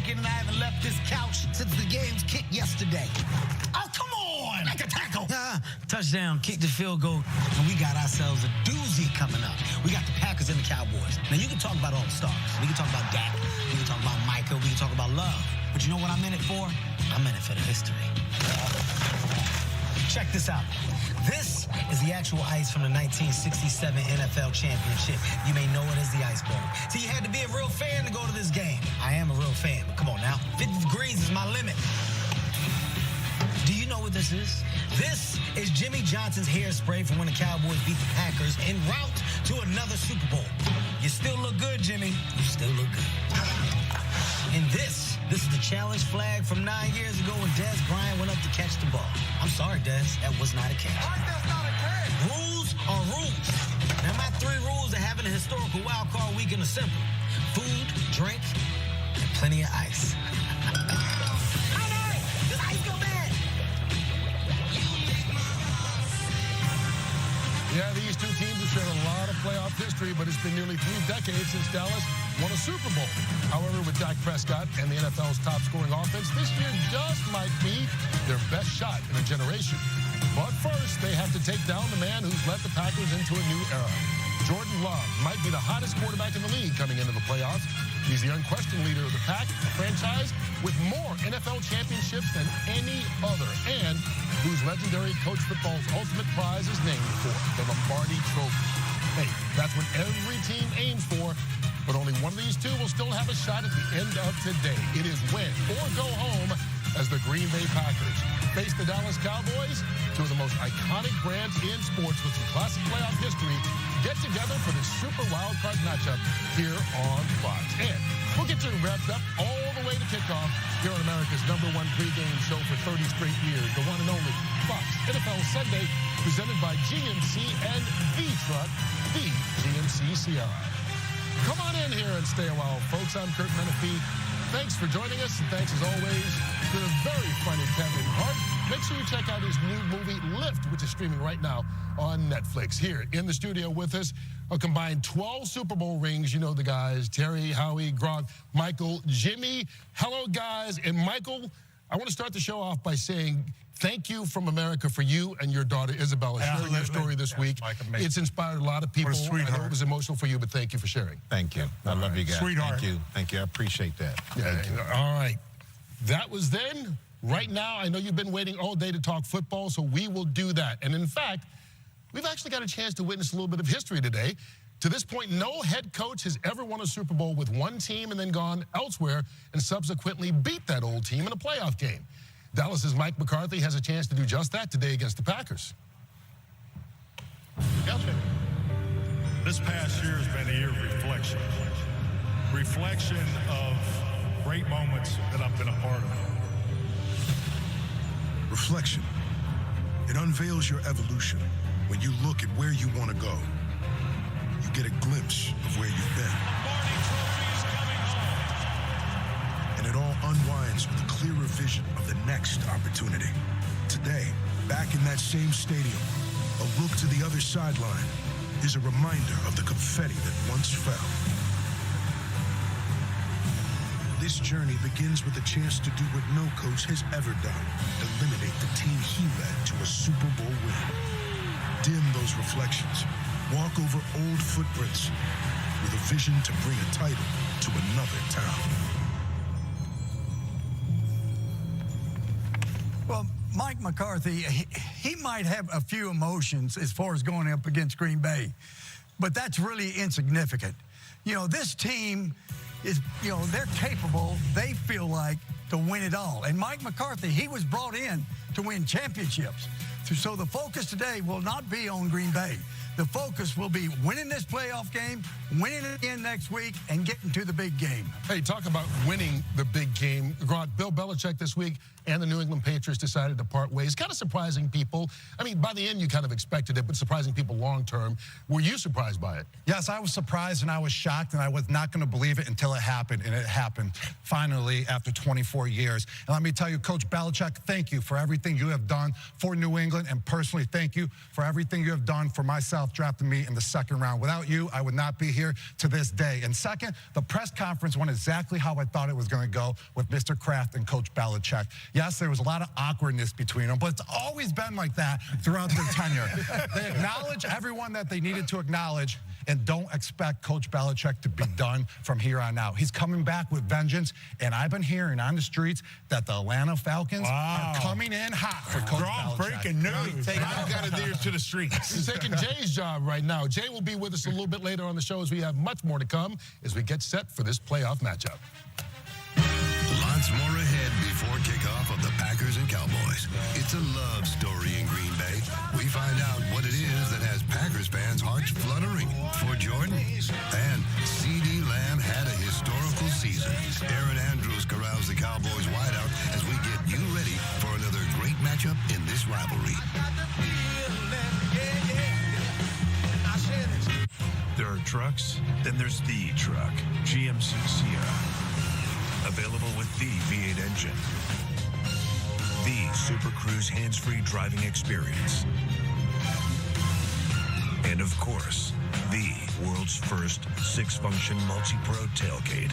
weekend, and I haven't left this couch since the game's kicked yesterday. Oh, come on! Like a tackle. Touchdown, kick the field goal, and we got ourselves a doozy coming up. We got the Packers and the Cowboys. Now, you can talk about all the stars. We can talk about Dak. We can talk about Micah. We can talk about Love. But you know what I'm in it for? I'm in it for the history. Check this out. This is the actual ice from the 1967 NFL Championship. You may know it as the Ice Bowl. See, you had to be a real fan to go to this game. I am a real fan, but come on now. 50 degrees is my limit. Do you know what this is? This is Jimmy Johnson's hairspray from when the Cowboys beat the Packers en route to another Super Bowl. You still look good, Jimmy. You still look good. And this is the challenge flag from 9 years ago when Dez Bryant went up to catch the ball. I'm sorry, Dez, that was not a catch. Why that's not a catch? Rules are rules. Now, my 3 rules of having a historical wild card weekend are simple. Food, drink, and plenty of ice. Oh, no! Does ice go bad? Yeah, these two teams have shared a lot of playoff history, but it's been nearly 3 decades since Dallas won a Super Bowl. However, with Dak Prescott and the NFL's top-scoring offense, this year just might be their best shot in a generation. But first, they have to take down the man who's led the Packers into a new era. Jordan Love might be the hottest quarterback in the league coming into the playoffs. He's the unquestioned leader of the pack, a franchise with more NFL championships than any other, and whose legendary coach football's ultimate prize is named for, the Lombardi Trophy. Hey, that's what every team aims for, but only one of these two will still have a shot at the end of today. It is win or go home as the Green Bay Packers face the Dallas Cowboys, two of the most iconic brands in sports with some classic playoff history, get together for the Super Wildcard matchup here on Fox. And we'll get you wrapped up all the way to kickoff here on America's #1 pregame show for 30 straight years, the one and only Fox NFL Sunday, presented by GMC and the truck, the GMC Sierra. Come on in here and stay a while, folks. I'm Kurt Menefee. Thanks for joining us, and thanks, as always, to the very funny Kevin Hart. Make sure you check out his new movie, Lift, which is streaming right now on Netflix. Here in the studio with us, a combined 12 Super Bowl rings. You know the guys, Terry, Howie, Gronk, Michael, Jimmy. Hello, guys. And Michael, I want to start the show off by saying thank you from America for you and your daughter, Isabella, sharing your story this week. Mike, it's inspired a lot of people. I know it was emotional for you, but thank you for sharing. Thank you. I love you guys. Sweetheart. Thank you. Thank you. I appreciate that. Yeah, thank you. All right. That was then. Right now, I know you've been waiting all day to talk football, so we will do that. And in fact, we've actually got a chance to witness a little bit of history today. To this point, no head coach has ever won a Super Bowl with one team and then gone elsewhere and subsequently beat that old team in a playoff game. Dallas's Mike McCarthy has a chance to do just that today against the Packers. This past year has been a year of reflection. Reflection of great moments that I've been a part of. Reflection. It unveils your evolution. When you look at where you want to go, you get a glimpse of where you've been. And it all unwinds with a clearer vision of the next opportunity. Today, back in that same stadium, a look to the other sideline is a reminder of the confetti that once fell. This journey begins with a chance to do what no coach has ever done: eliminate the team he led to a Super Bowl win. Dim those reflections, walk over old footprints with a vision to bring a title to another town. Well, Mike McCarthy, he might have a few emotions as far as going up against Green Bay, but that's really insignificant. You know, this team is, you know, they're capable, they feel like, to win it all. And Mike McCarthy, he was brought in to win championships. So the focus today will not be on Green Bay. The focus will be winning this playoff game, winning it again next week, and getting to the big game. Hey, talk about winning the big game. Bill Belichick this week and the New England Patriots decided to part ways. Kind of surprising people. I mean, by the end, you kind of expected it, but surprising people long term. Were you surprised by it? Yes, I was surprised and I was shocked, and I was not going to believe it until it happened, and it happened finally after 24 years. And let me tell you, Coach Belichick, thank you for everything you have done for New England, and personally, thank you for everything you have done for myself, drafting me in the second round. Without you, I would not be here to this day. And second, the press conference went exactly how I thought it was going to go with Mr. Kraft and Coach Belichick. Yes, there was a lot of awkwardness between them, but it's always been like that throughout their tenure. They acknowledge everyone that they needed to acknowledge, and don't expect Coach Belichick to be done from here on out. He's coming back with vengeance, and I've been hearing on the streets that the Atlanta Falcons are coming in hot for Coach Belichick. Breaking news. I've got to adhere to the streets. He's taking Jay's job right now. Jay will be with us a little bit later on the show as we have much more to come as we get set for this playoff matchup. Lots more ahead before kickoff of the Packers and Cowboys. It's a love story in Green Bay. We find out what it is that has Packers fans' hearts fluttering for Jordan. And CeeDee Lamb had a historical season. Aaron Andrews corrals the Cowboys wideout as we get you ready for another great matchup in this rivalry. There are trucks, then there's the truck, GMC Sierra. Available with the V8 engine. The Super Cruise hands-free driving experience. And of course, the world's first 6-function multi-pro tailgate.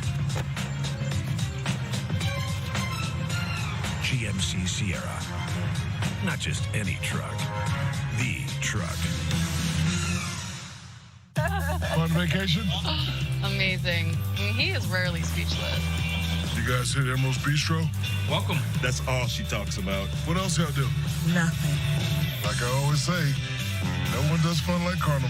GMC Sierra. Not just any truck, the truck. On vacation? Amazing. I mean, he is rarely speechless. You guys hit Emerald's Bistro? Welcome. That's all she talks about. What else y'all do? Nothing. Like I always say, no one does fun like Carnival.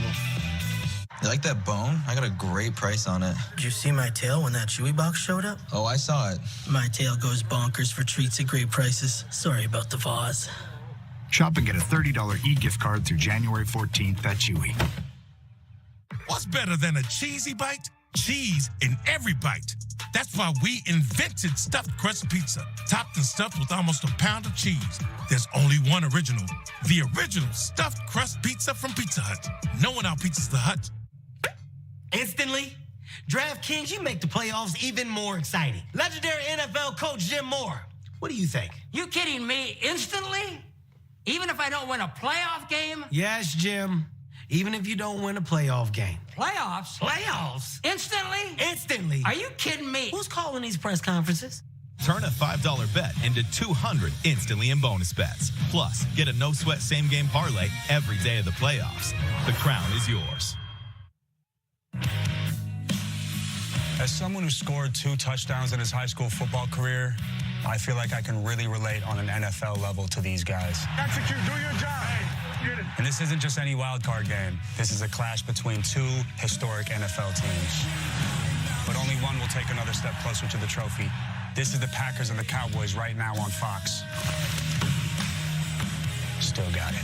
You like that bone? I got a great price on it. Did you see my tail when that Chewy box showed up? Oh, I saw it. My tail goes bonkers for treats at great prices. Sorry about the vase. Shop and get a $30 e-gift card through January 14th at Chewy. What's better than a cheesy bite? Cheese in every bite. That's why we invented stuffed crust pizza, topped and stuffed with almost a pound of cheese. There's only one original, the original stuffed crust pizza from Pizza Hut. No one out-pizzas the Hut. Instantly, DraftKings, you make the playoffs even more exciting. Legendary NFL coach Jim Moore. What do you think? You kidding me? Instantly? Even if I don't win a playoff game? Yes, Jim. Even if you don't win a playoff game. Playoffs? Playoffs? Instantly? Instantly. Are you kidding me? Who's calling these press conferences? Turn a $5 bet into $200 instantly in bonus bets. Plus, get a no-sweat same-game parlay every day of the playoffs. The crown is yours. As someone who scored 2 touchdowns in his high school football career, I feel like I can really relate on an NFL level to these guys. Execute, do your job. And this isn't just any wild card game. This is a clash between 2 historic NFL teams. But only one will take another step closer to the trophy. This is the Packers and the Cowboys right now on Fox. Still got it.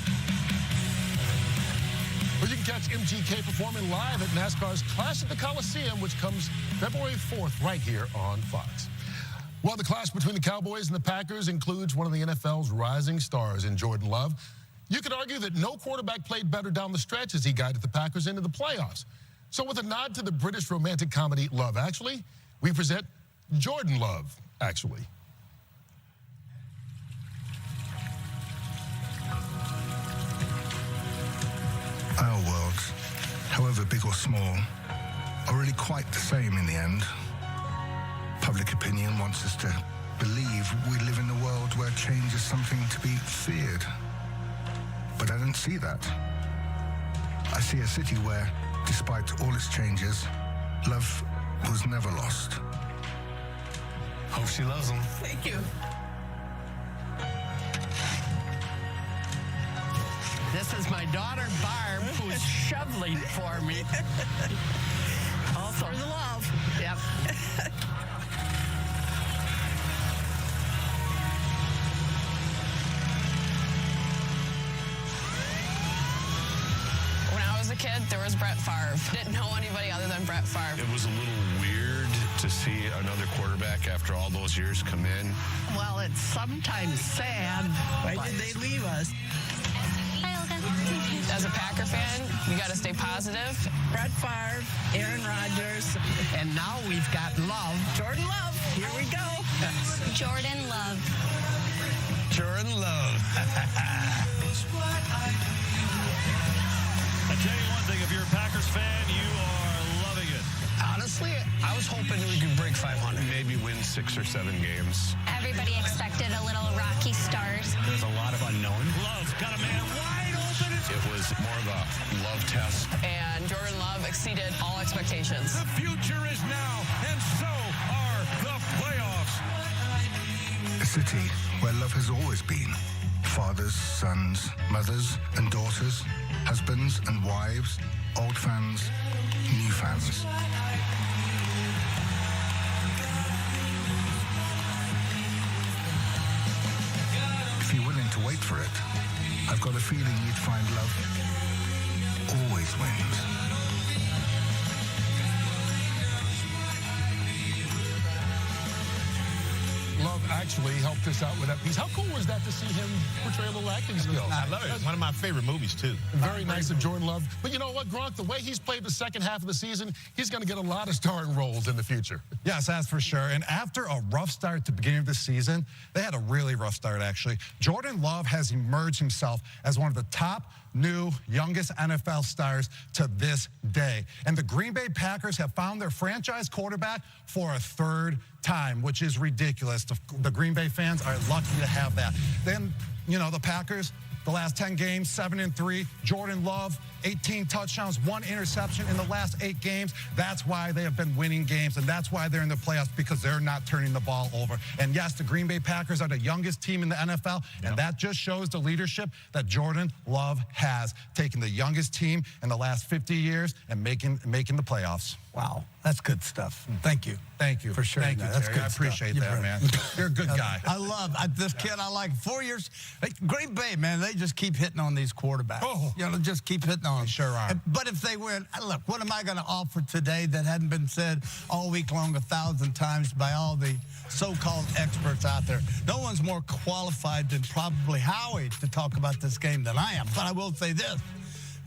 Well, you can catch MGK performing live at NASCAR's Clash at the Coliseum, which comes February 4th right here on Fox. Well, the clash between the Cowboys and the Packers includes one of the NFL's rising stars in Jordan Love. You could argue that no quarterback played better down the stretch as he guided the Packers into the playoffs. So with a nod to the British romantic comedy Love Actually, we present Jordan Love Actually. Our worlds, however big or small, are really quite the same in the end. Public opinion wants us to believe we live in a world where change is something to be feared. But I don't see that. I see a city where, despite all its changes, love was never lost. Hope she loves him. Thank you. This is my daughter, Barb, who's shoveling for me. All for the love. Yep. When I was a kid, there was Brett Favre. Didn't know anybody other than Brett Favre. It was a little weird to see another quarterback after all those years come in? Well, it's sometimes sad. Why did they leave us? As a Packer fan, we got to stay positive. Brett Favre, Aaron Rodgers, and now we've got Love. Jordan Love. Here we go. Jordan Love. Jordan Love. I tell you one thing, if you're a Packers fan, you are loving it. Honestly, I was hoping we could break 500. Maybe win 6 or 7 games. Everybody expected a little rocky start. There's a lot of unknown. Love's got a man wide open. It was more of a love test. And Jordan Love exceeded all expectations. The future is now, and so are the playoffs. A city where love has always been. Fathers, sons, mothers and daughters, husbands and wives, old fans, new fans. If you're willing to wait for it, I've got a feeling you'd find love always wins. Love actually helped us out with that piece. How cool was that to see him portray a little acting skills? I love it. It's one of my favorite movies, too. Very nice of Jordan Love. But you know what, Gronk, the way he's played the second half of the season, he's going to get a lot of starring roles in the future. Yes, that's for sure. And after a rough start at the beginning of the season, they had a really rough start, actually. Jordan Love has emerged himself as one of the top new, youngest NFL stars to this day. And the Green Bay Packers have found their franchise quarterback for a third time, which is ridiculous. The Green Bay fans are lucky to have that. Then, you know, the Packers, the last 10 games, 7-3. Jordan Love, 18 touchdowns, 1 interception in the last 8 games. That's why they have been winning games, and that's why they're in the playoffs, because they're not turning the ball over. And yes, the Green Bay Packers are the youngest team in the NFL, and that just shows the leadership that Jordan Love has, taking the youngest team in the last 50 years and making the playoffs. Wow, that's good stuff. Thank you. Thank you. For sure. Thank you, That's Terry. good I appreciate stuff. that, man. You're a good guy. I love this kid. I like 4 years. Green Bay, man, they just keep hitting on these quarterbacks. Oh. You know, just keep hitting on them. They sure are. But if they win, look, what am I going to offer today that hadn't been said all week long 1,000 times by all the so-called experts out there? No one's more qualified than probably Howie to talk about this game than I am. But I will say this.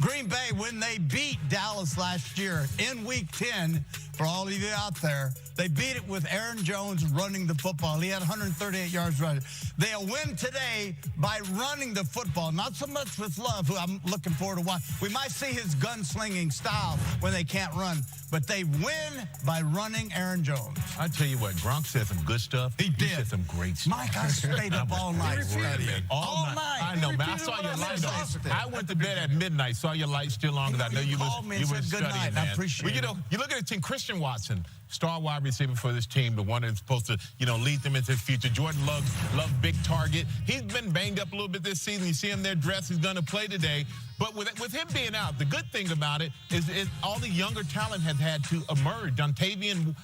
Green Bay, when they beat Dallas last year in Week 10, for all of you out there, they beat it with Aaron Jones running the football. He had 138 yards running. They'll win today by running the football, not so much with Love, who I'm looking forward to watching. We might see his gunslinging style when they can't run, but they win by running Aaron Jones. I tell you what, Gronk said some good stuff. He did. He said some great stuff. Mike, I stayed up all night studying. All night. I know, man. I saw your lights. I went to bed at midnight, saw your lights still on, because I know you were studying, man. I appreciate it. Well, you look at the team, Christian Watson, star wide receiver for this team, the one that's supposed to, lead them into the future. Jordan Love, big target. He's been banged up a little bit this season. You see him there dressed. He's going to play today. But with him being out, the good thing about it is all the younger talent has had to emerge. Dontayvion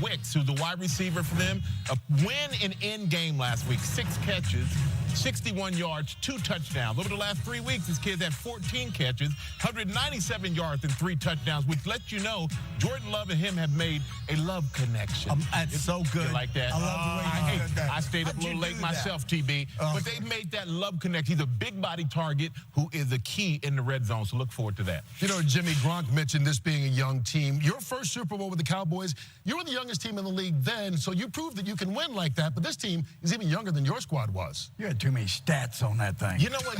Wicks, who's the wide receiver for them, a win in end game last week, 6 catches, 61 yards, 2 touchdowns. Over the last 3 weeks, this kid's had 14 catches, 197 yards and 3 touchdowns, which lets you know Jordan Love and him have made a love connection. That's so good. You like that? I love the way you said that. I stayed up a little late myself, TB. But they've made that love connection. He's a big body target who is a key in the red zone, so look forward to that. You know, Jimmy, Gronk mentioned this being a young team. Your first Super Bowl with the Cowboys, you were the youngest team in the league then, so you proved that you can win like that, but this team is even younger than your squad was. You had too many stats on that thing. You know what?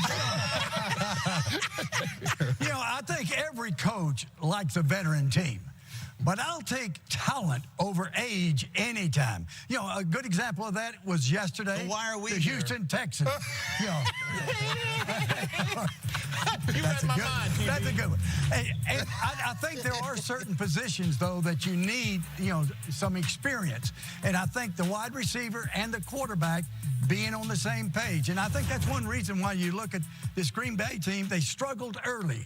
I think every coach likes a veteran team. But I'll take talent over age anytime. A good example of that was yesterday. Why are we the here? Houston Texans. You read my mind, TB. That's a good one. And I think there are certain positions, though, that you need, some experience. And I think the wide receiver and the quarterback being on the same page. And I think that's one reason why you look at this Green Bay team, they struggled early.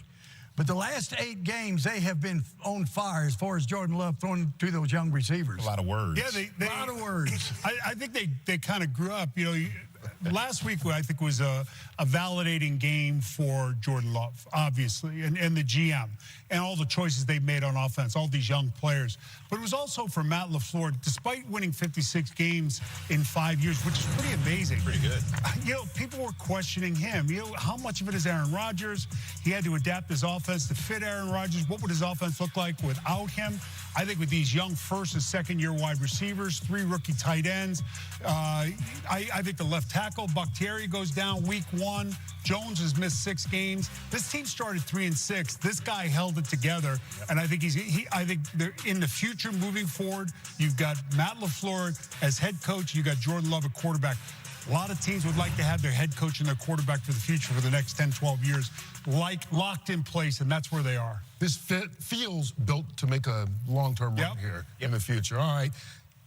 But the last 8 games, they have been on fire as far as Jordan Love throwing to those young receivers. A lot of words. Yeah, a lot of words. I think they kind of grew up. last week, I think, was a validating game for Jordan Love, obviously, and the GM, and all the choices they made on offense, all these young players. But it was also for Matt LaFleur, despite winning 56 games in 5 years, which is pretty amazing. Pretty good. You know, people were questioning him. You know, how much of it is Aaron Rodgers? He had to adapt his offense to fit Aaron Rodgers. What would his offense look like without him? I think with these young first and second-year wide receivers, 3 rookie tight ends, I think the left tackle, Bakhtiari, goes down week 1. Jones has missed 6 games. This team started 3-6. This guy held it together, and I think I think they're in the future moving forward. You've got Matt LaFleur as head coach. You've got Jordan Love at quarterback. A lot of teams would like to have their head coach and their quarterback for the future for the next 10, 12 years, locked in place, and that's where they are. This feels built to make a long-term run here in the future. All right.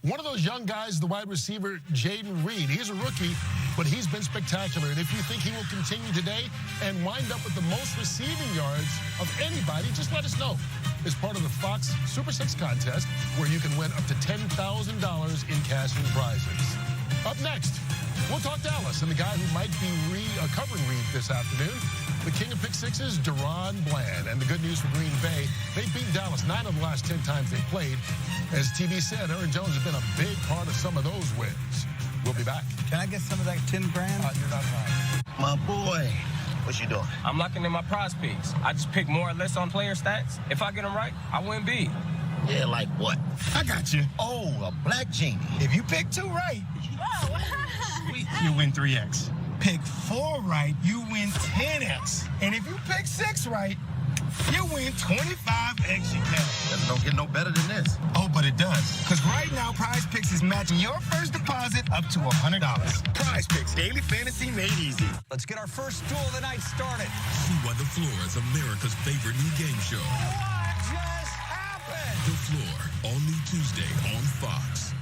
One of those young guys, the wide receiver, Jaden Reed. He's a rookie, but he's been spectacular. And if you think he will continue today and wind up with the most receiving yards of anybody, just let us know. It's part of the Fox Super 6 contest, where you can win up to $10,000 in cash and prizes. Up next, we'll talk Dallas and the guy who might be covering Reed this afternoon. The king of pick sixes, Deron Bland. And the good news for Green Bay, they beat Dallas 9 of the last 10 times they played. As TV said, Aaron Jones has been a big part of some of those wins. We'll be back. Can I get some of that 10 grand? You're not right. My boy. What you doing? I'm locking in my prize picks. I just pick more or less on player stats. If I get them right, I win big. Yeah, like what? I got you. Oh, a black genie. If you pick 2 right, you win 3x. Pick 4 right, you win 10x. And if you pick 6 right, you win 25x your cash. That don't get no better than this. Oh, but it does. Because right now, Prize Picks is matching your first deposit up to $100. Prize Picks, daily fantasy made easy. Let's get our first duel of the night started. See why The Floor is America's favorite new game show. What just happened? The Floor, all new Tuesday on Fox.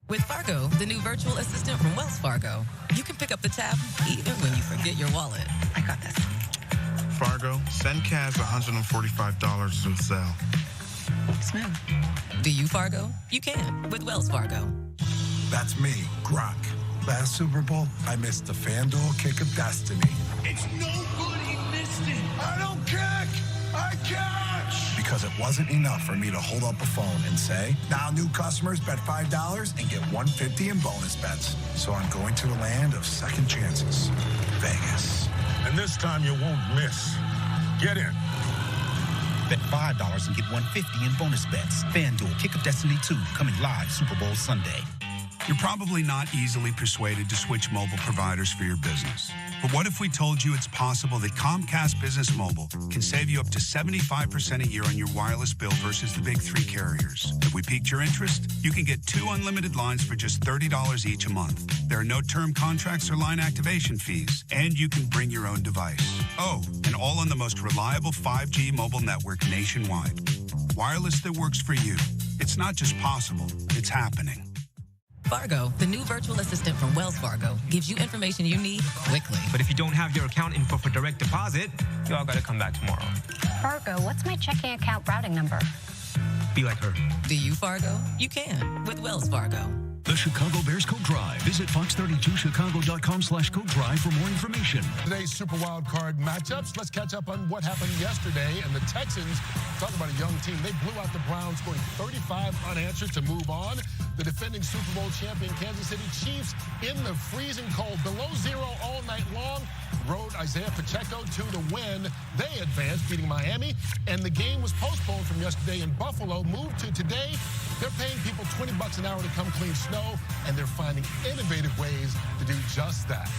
With Fargo, the new virtual assistant from Wells Fargo, you can pick up the tab even when you forget your wallet. I got this. Fargo, send Kaz $145 to Zelle. Smooth. Do you Fargo? You can with Wells Fargo. That's me, Gronk. Last Super Bowl, I missed the FanDuel kick of destiny. It's nobody missed it. I don't kick, I catch! Because it wasn't enough for me to hold up a phone and say, now new customers bet $5 and get $150 in bonus bets. So I'm going to the land of second chances, Vegas. And this time you won't miss. Get in. Bet $5 and get $150 in bonus bets. FanDuel Kick of Destiny 2 coming live Super Bowl Sunday. You're probably not easily persuaded to switch mobile providers for your business. But what if we told you it's possible that Comcast Business Mobile can save you up to 75% a year on your wireless bill versus the big 3 carriers? If we piqued your interest, you can get 2 unlimited lines for just $30 each a month. There are no term contracts or line activation fees, and you can bring your own device. Oh, and all on the most reliable 5G mobile network nationwide. Wireless that works for you. It's not just possible, it's happening. Fargo, the new virtual assistant from Wells Fargo, gives you information you need quickly. But if you don't have your account info for direct deposit, you all gotta come back tomorrow. Fargo, what's my checking account routing number? Be like her. Do you Fargo? You can with Wells Fargo. The Chicago Bears Code Drive. Visit fox32chicago.com/code drive for more information. Today's Super Wild Card matchups. Let's catch up on what happened yesterday. And the Texans, talk about a young team. They blew out the Browns, scoring 35 unanswered to move on. The defending Super Bowl champion Kansas City Chiefs in the freezing cold, below zero all night long, rode Isaiah Pacheco to the win. They advanced, beating Miami. And the game was postponed from yesterday in Buffalo, moved to today. They're paying people $20 an hour to come clean snow, and they're finding innovative ways to do just that.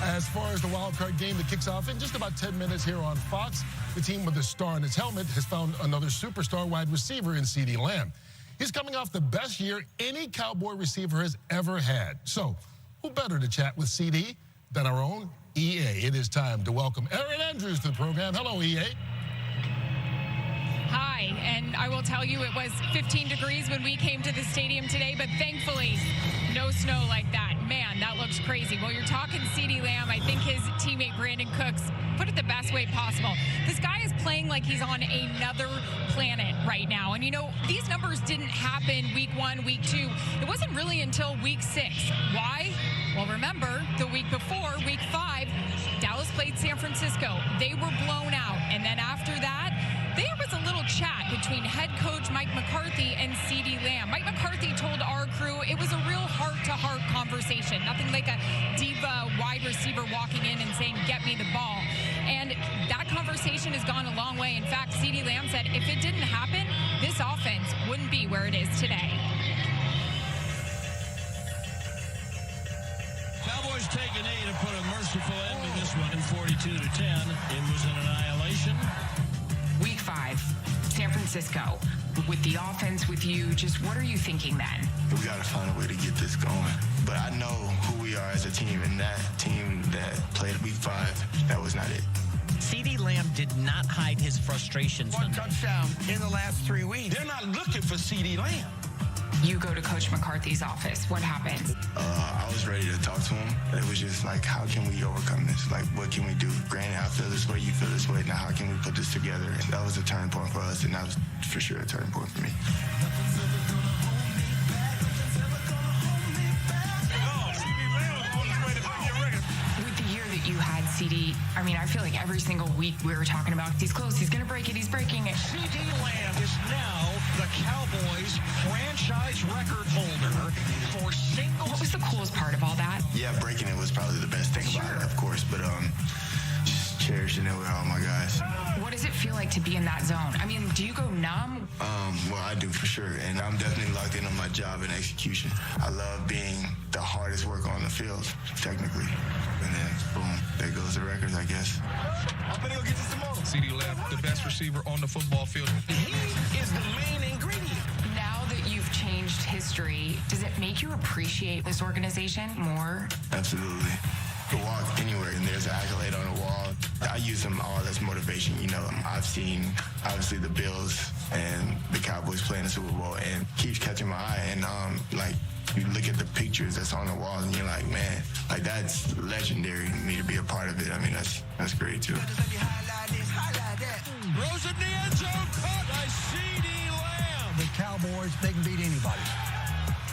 As far as the wild card game that kicks off in just about 10 minutes here on Fox, the team with the star in its helmet has found another superstar wide receiver in CeeDee Lamb. He's coming off the best year any Cowboy receiver has ever had. So, who better to chat with CeeDee than our own EA? It is time to welcome Erin Andrews to the program. Hello, EA. Hi, and I will tell you it was 15 degrees when we came to the stadium today, but thankfully, no snow like that. man, that looks crazy. Well, you're talking CeeDee Lamb. I think his teammate Brandon Cooks put it the best way possible. This guy is playing like he's on another planet right now. And, you know, these numbers didn't happen week 1, week 2. It wasn't really until week 6. Why? Well, remember, the week before, week 5, Dallas played San Francisco. They were blown out. And then after that, there was a little chat between head coach Mike McCarthy and CeeDee Lamb. Mike McCarthy told our crew it was a real heart-to-heart conversation. Nothing like a diva wide receiver walking in and saying, get me the ball. And that conversation has gone a long way. In fact, CeeDee Lamb said if it didn't happen, this offense wouldn't be where it is today. Cowboys take an knee to put a merciful end to this one in 42-10. It was an annihilation. Week 5, San Francisco. With the offense, with you, just what are you thinking then? We got to find a way to get this going. But I know who we are as a team, and that team that played week 5, that was not it. CeeDee Lamb did not hide his frustrations. 1 touchdown in the last 3 weeks. They're not looking for CeeDee Lamb. You go to Coach McCarthy's office. What happens? I was ready to talk to him. It was just like, how can we overcome this? Like, what can we do? Granted, I feel this way, you feel this way. Now, how can we put this together? And that was a turning point for us, and that was for sure a turning point for me. With the year that you had, CeeDee, I mean, I feel like every single week we were talking about he's close, he's going to break it, he's breaking it. CeeDee Lamb is now the Cowboys franchise record holder for single. What was the coolest part of all that? Yeah, breaking it was probably the best thing about it, of course, but just cherishing it with all my guys. What does it feel like to be in that zone? I mean, do you go numb? Well, I do for sure, and I'm definitely locked in on my job and execution. I love being the hardest worker on the field, technically. And then, boom, there goes the records, I guess. I'm gonna go get you some more. CeeDee Lamb, the best receiver on the football field. He is the main ingredient. Now that you've changed history, does it make you appreciate this organization more? Absolutely. You can walk anywhere and there's an accolade on the wall. I use them all as motivation. You know, I've seen, obviously, the Bills and the Cowboys playing the Super Bowl, and keeps catching my eye. And, like, you look at the pictures that's on the wall, and you're like, man, like, that's legendary for me to be a part of it. I mean, that's great, too. Rose in the end zone, caught by CeeDee Lamb. The Cowboys, they can beat anybody.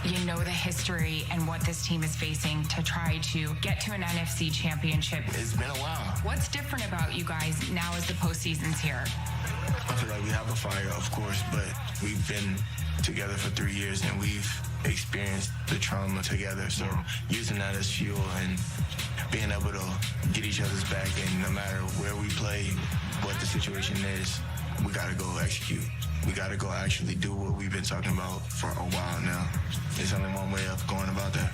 You know the history and what this team is facing to try to get to an NFC championship. It's been a while. What's different about you guys now as the postseason's here? I feel like we have a fire, of course, but we've been together for 3 years and we've experienced the trauma together. So using that as fuel and being able to get each other's back, and no matter where we play, what the situation is, we got to go execute. We got to go actually do what we've been talking about for a while now. There's only one way of going about that.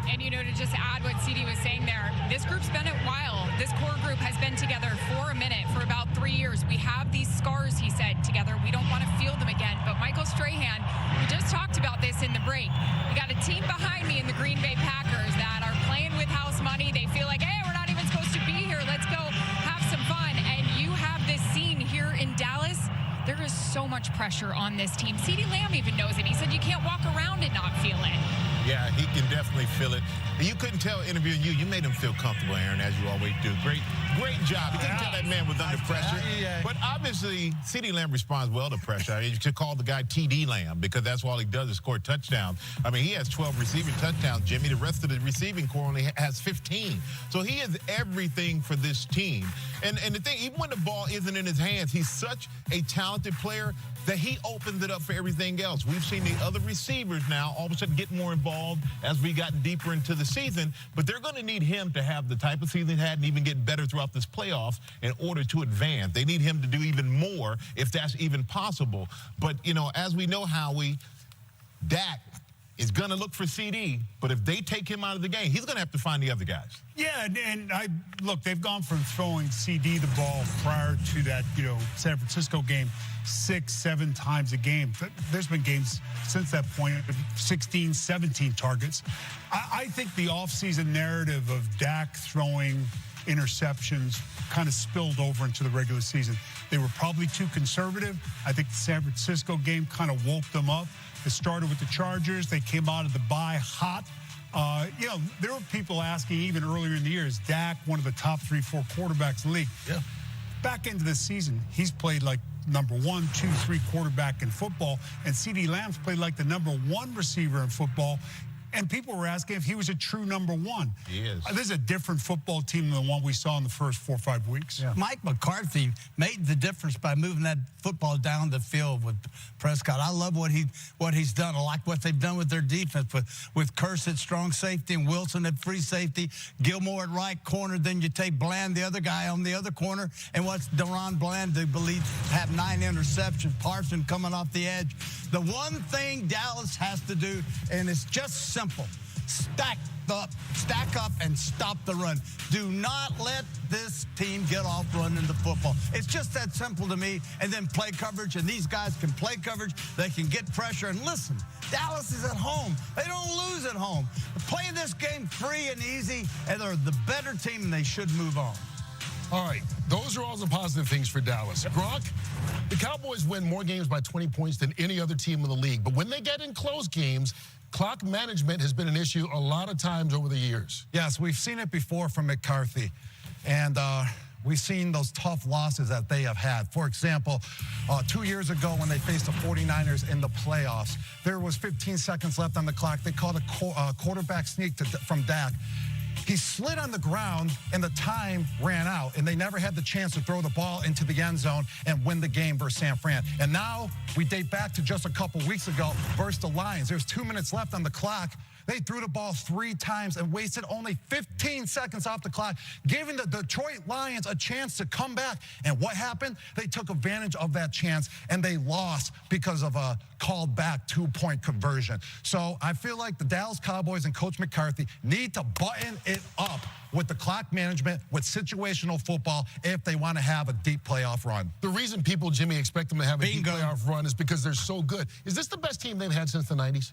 And, you know, to just add what CeeDee was saying there, this group's been a while. This core group has been together for a minute, for about 3 years. We have these scars, he said, together. We don't want to feel them again. But Michael Strahan, we just talked about this in the break. We got a team behind me in the Green Bay Packers that are playing with house money. They feel like, hey, we're not even supposed to be here. Let's go have some fun. And you have this scene here in Dallas. There is so much pressure on this team. CeeDee Lamb even knows it. He said you can't walk around and not feel it. Yeah, he can definitely feel it. You couldn't tell interviewing you. You made him feel comfortable, Aaron, as you always do. Great job. You couldn't tell that man was under pressure. But obviously, CeeDee Lamb responds well to pressure. I mean, you should call the guy TD Lamb, because that's all he does is score touchdowns. I mean, he has 12 receiving touchdowns, Jimmy. The rest of the receiving core only has 15. So he is everything for this team. And the thing, even when the ball isn't in his hands, he's such a talented player that he opens it up for everything else. We've seen the other receivers now all of a sudden get more involved as we got deeper into the season, but they're going to need him to have the type of season he had and even get better throughout this playoffs in order to advance. They need him to do even more if that's even possible. But, you know, as we know, Howie, Dak is going to look for CeeDee, but if they take him out of the game, he's going to have to find the other guys. Yeah, and look, they've gone from throwing CeeDee the ball prior to that, you know, San Francisco game 6-7 times a game. There's been games since that point, 16, 17 targets. I think the offseason narrative of Dak throwing interceptions kind of spilled over into the regular season. They were probably too conservative. I think the San Francisco game kind of woke them up. It started with the Chargers. They came out of the bye hot. There were people asking even earlier in the year, is Dak one of the top 3-4 quarterbacks in the league? Yeah. Back into the season, he's played like number 1, 2, 3 quarterback in football, and CeeDee Lamb's played like the number 1 receiver in football. And people were asking if he was a true number 1. He is. This is a different football team than the one we saw in the first 4 or 5 weeks. Yeah. Mike McCarthy made the difference by moving that football down the field with Prescott. I love what he's done. I like what they've done with their defense with Curse at strong safety and Wilson at free safety, Gilmore at right corner. Then you take Bland, the other guy, on the other corner. And what's Deron Bland, they believe, have 9 interceptions. Parson coming off the edge. The one thing Dallas has to do, and it's just simple, stack up and stop the run. Do not let this team get off running the football. It's just that simple to me. And then play coverage, and these guys can play coverage. They can get pressure. And listen, Dallas is at home. They don't lose at home. Play this game free and easy, and they're the better team, and they should move on. All right, those are all the positive things for Dallas. Gronk, the Cowboys win more games by 20 points than any other team in the league. But when they get in close games, clock management has been an issue a lot of times over the years. Yes, we've seen it before from McCarthy. And we've seen those tough losses that they have had. For example, 2 years ago when they faced the 49ers in the playoffs, there was 15 seconds left on the clock. They called a quarterback sneak from Dak. He slid on the ground, and the time ran out, and they never had the chance to throw the ball into the end zone and win the game versus San Fran. And now we date back to just a couple weeks ago versus the Lions. There's 2 minutes left on the clock. They threw the ball 3 times and wasted only 15 seconds off the clock, giving the Detroit Lions a chance to come back. And what happened? They took advantage of that chance, and they lost because of a called back 2-point conversion. So I feel like the Dallas Cowboys and Coach McCarthy need to button it up with the clock management, with situational football, if they want to have a deep playoff run. The reason people, Jimmy, expect them to have a deep playoff run is because they're so good. Is this the best team they've had since the 90s?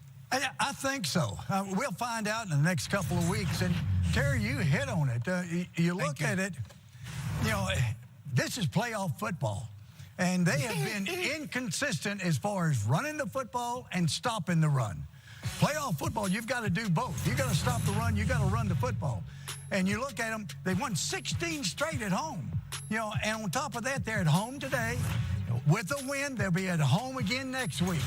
I think so. We'll find out in the next couple of weeks. And, Terry, you hit on it. You look at it, this is playoff football. And they have been inconsistent as far as running the football and stopping the run. Playoff football, you've got to do both. You've got to stop the run. You've got to run the football. And you look at them, they won 16 straight at home. And on top of that, they're at home today. With a win, they'll be at home again next week.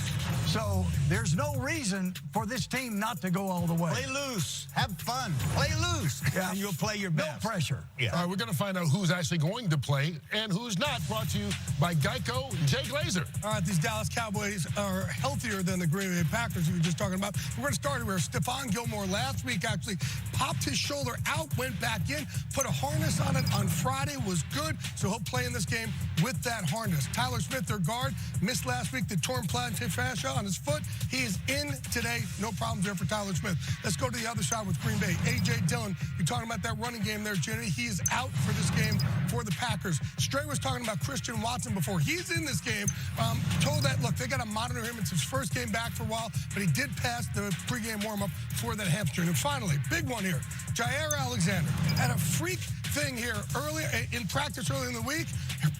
So there's no reason for this team not to go all the way. Play loose. Have fun. Play loose. Yeah. And you'll play your best. No pressure. Yeah. All right, we're going to find out who's actually going to play and who's not. Brought to you by Geico and Jay Glazer. All right, these Dallas Cowboys are healthier than the Green Bay Packers we were just talking about. We're going to start where Stephon Gilmore last week actually popped his shoulder out, went back in, put a harness on it on Friday, was good. So he'll play in this game with that harness. Tyler Smith, their guard, missed last week the torn plantar fascia on his foot. He is in today. No problems there for Tyler Smith. Let's go to the other side with Green Bay. A.J. Dillon, you're talking about that running game there, Jenny. He is out for this game for the Packers. Stray was talking about Christian Watson before. He's in this game. Told that, look, they got to monitor him. It's his first game back for a while, but he did pass the pregame warm-up for that hamstring. And finally, big one here. Jaire Alexander had a freak thing here earlier in practice earlier in the week,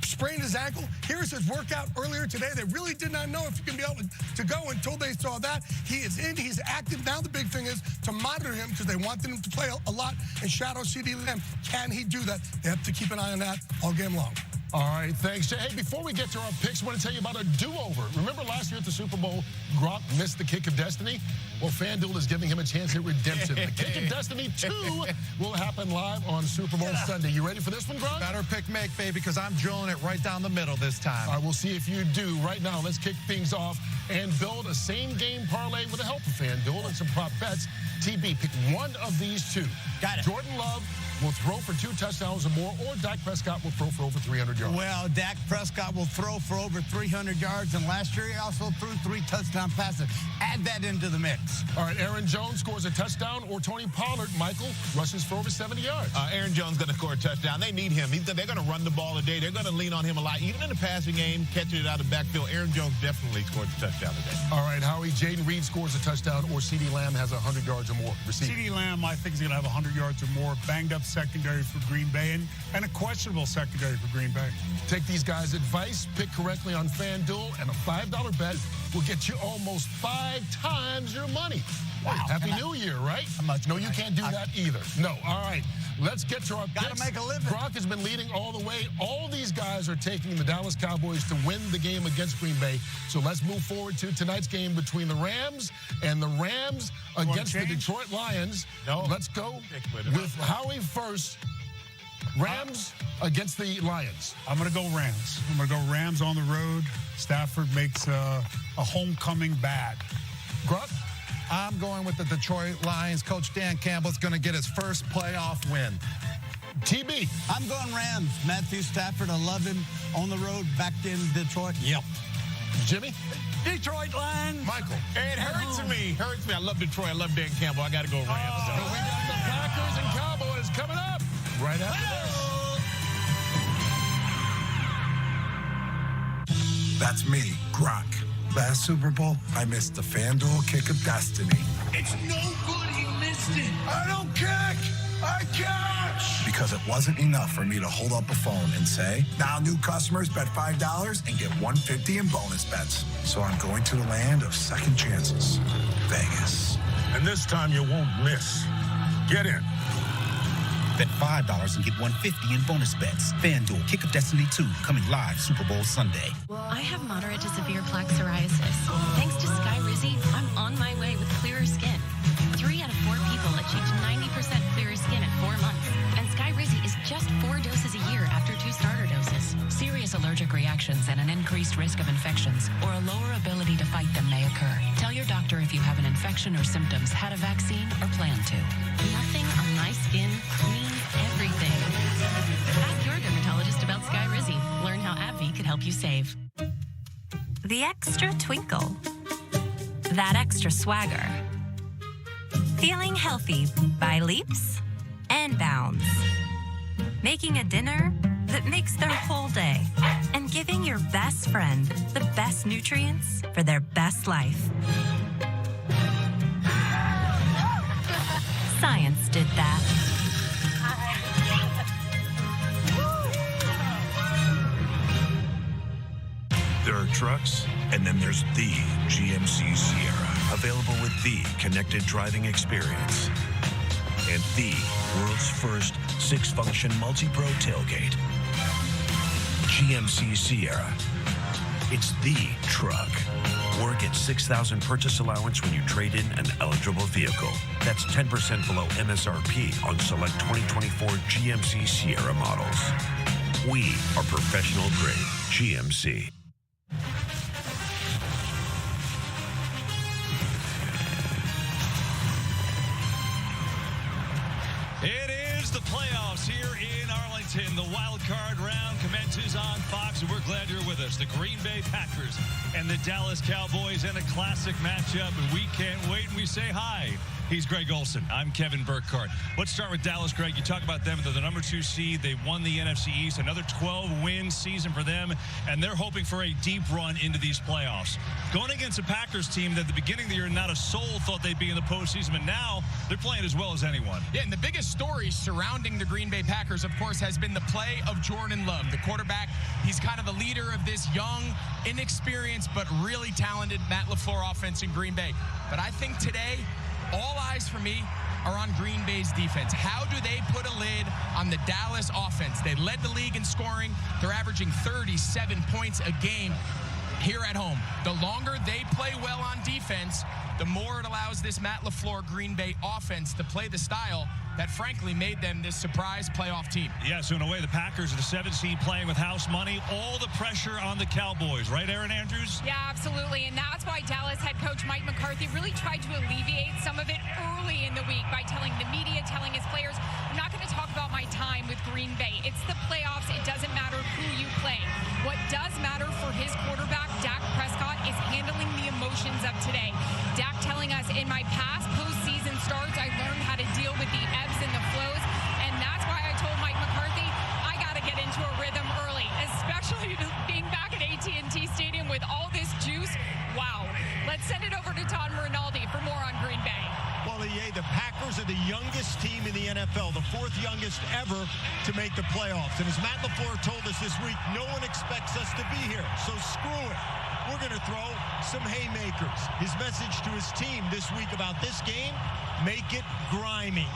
sprained his ankle. Here's his workout earlier today. They really did not know if he can be able to go until they saw that. He is in, he's active. Now the big thing is to monitor him because they want him to play a lot and shadow CeeDee Lamb. Can he do that? They have to keep an eye on that all game long. All right, thanks, Jay. Hey, before we get to our picks, I want to tell you about a do-over. Remember last year at the Super Bowl, Gronk missed the kick of destiny? Well, FanDuel is giving him a chance at redemption. The kick of destiny 2 will happen live on Super Bowl Sunday. You ready for this one, Gronk? Better pick Mick, baby, because I'm drilling it right down the middle this time. All right, we'll see if you do. Right now, let's kick things off and build a same-game parlay with the help of FanDuel and some prop bets. TB, pick one of these 2. Got it. Jordan Love will throw for 2 touchdowns or more, or Dak Prescott will throw for over 300 yards. Well, Dak Prescott will throw for over 300 yards, and last year he also threw 3 touchdown passes. Add that into the mix. All right, Aaron Jones scores a touchdown, or Tony Pollard, Michael, rushes for over 70 yards. Aaron Jones going to score a touchdown. They need him. They're going to run the ball today. They're going to lean on him a lot. Even in the passing game, catching it out of the backfield, Aaron Jones definitely scores a touchdown today. All right, Howie, Jaden Reed scores a touchdown, or CeeDee Lamb has 100 yards or more receiving. CeeDee Lamb, I think, is going to have 100 yards or more. Banged up secondary for Green Bay and a questionable secondary for Green Bay. Take these guys' advice, pick correctly on FanDuel, and a $5 bet will get you almost 5 times your money. Wow. Happy New Year, right? No, you can't do that either. No. All right. Let's get to our picks. Gotta make a living. Gronk has been leading all the way. All these guys are taking the Dallas Cowboys to win the game against Green Bay. So let's move forward to tonight's game between the Rams and the Rams against the Detroit Lions. No. Let's go with Howie first. Rams against the Lions. I'm going to go Rams. I'm going to go Rams on the road. Stafford makes a homecoming bad. Gronk? I'm going with the Detroit Lions. Coach Dan Campbell's going to get his first playoff win. TB. I'm going Rams. Matthew Stafford, I love him on the road back in Detroit. Yep. Jimmy? Detroit Lions. Michael? It hurts me. I love Detroit. I love Dan Campbell. I got to go Rams. So we got the Packers and Cowboys coming up right after this. That's me, Gronk. Last Super Bowl, I missed the FanDuel kick of destiny. It's no good he missed it. I don't kick, I catch. Because it wasn't enough for me to hold up a phone and say, now new customers bet $5 and get $150 in bonus bets. So I'm going to the land of second chances, Vegas. And this time you won't miss. Get in. Bet $5 and get $150 in bonus bets. FanDuel Kick of Destiny 2 coming live Super Bowl Sunday. I have moderate to severe plaque psoriasis. Thanks to Skyrizi, I'm on my way with clearer skin. 3 out of 4 people achieved 90% clearer skin at 4 months. And Skyrizi is just 4 doses a year after 2 starter doses. Serious allergic reactions and an increased risk of infections or a lower ability to fight them may occur. Tell your doctor if you have an infection or symptoms, had a vaccine, or plan to. Nothing on my skin means everything. Ask your dermatologist about Skyrizi. Learn how AbbVie could help you save. The extra twinkle. That extra swagger. Feeling healthy by leaps and bounds. Making a dinner that makes their whole day. And giving your best friend the best nutrients for their best life. Science did that. There are trucks, and then there's the GMC Sierra, available with the connected driving experience and the world's first 6-function multi-pro tailgate. GMC Sierra. It's the truck. Or get $6,000 purchase allowance when you trade in an eligible vehicle. That's 10% below MSRP on select 2024 GMC Sierra models. We are professional grade GMC. It is the playoffs here in Arlington. The wild card round commences on Fox, and we're glad you're with us. The Green Bay Packers and the Dallas Cowboys in a classic matchup, and we can't wait, and we say hi. He's Greg Olson. I'm Kevin Burkhardt. Let's start with Dallas, Greg. You talk about them. They're the number 2 seed. They won the NFC East. Another 12-win season for them, and they're hoping for a deep run into these playoffs. Going against a Packers team that at the beginning of the year, not a soul thought they'd be in the postseason, but now they're playing as well as anyone. Yeah, and the biggest story surrounding the Green Bay Packers, of course, has been the play of Jordan Love, the quarterback. He's kind of the leader of this young, inexperienced, but really talented Matt LaFleur offense in Green Bay. But I think today, all eyes for me are on Green Bay's defense. How do they put a lid on the Dallas offense? They led the league in scoring. They're averaging 37 points a game here at home. The longer they play well on defense, the more it allows this Matt LaFleur Green Bay offense to play the style that frankly made them this surprise playoff team. Yeah, so in a way, the Packers are the 7th seed playing with house money. All the pressure on the Cowboys, right, Aaron Andrews? Yeah, absolutely, and that's why Dallas head coach Mike McCarthy really tried to alleviate some of it early in the week by telling the media, telling his players, I'm not going to talk about my time with Green Bay. It's the playoffs. It doesn't matter who you play. What does matter for his quarterback, Dak Prescott, is handling the emotions of today. Dak telling us, in my past postseason starts, I learned how to deal with the ebbs and the flows, and that's why I told Mike McCarthy, I got to get into a rhythm early, especially being back at AT&T Stadium with all this juice. Wow. Let's send it over to Todd Rinaldi for more on Green Bay. Well, the Packers are the youngest team in the NFL, the 4th 4th youngest ever to make the playoffs. And as Matt LaFleur told us this week, no one expects us to be here, so screw it. We're going to throw some haymakers. His message to his team this week about this game, make it grimy.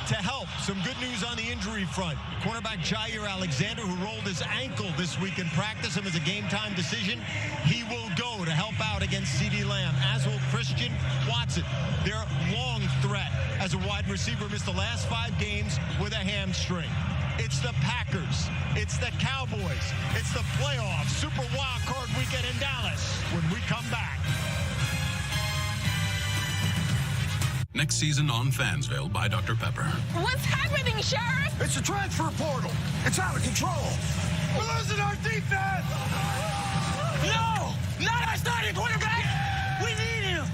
To help, some good news on the injury front. Cornerback Jaire Alexander, who rolled his ankle this week in practice, him as a game-time decision, he will go to help out against CeeDee Lamb, as will Christian Watson. Their long threat as a wide receiver missed the last 5 games with a hamstring. It's the Packers. It's the Cowboys. It's the playoffs. Super Wild Card Weekend in Dallas when we come back. Next season on Fansville by Dr. Pepper. What's happening, Sheriff? It's a transfer portal. It's out of control. We're losing our defense. No! Not our starting quarterback! We need him!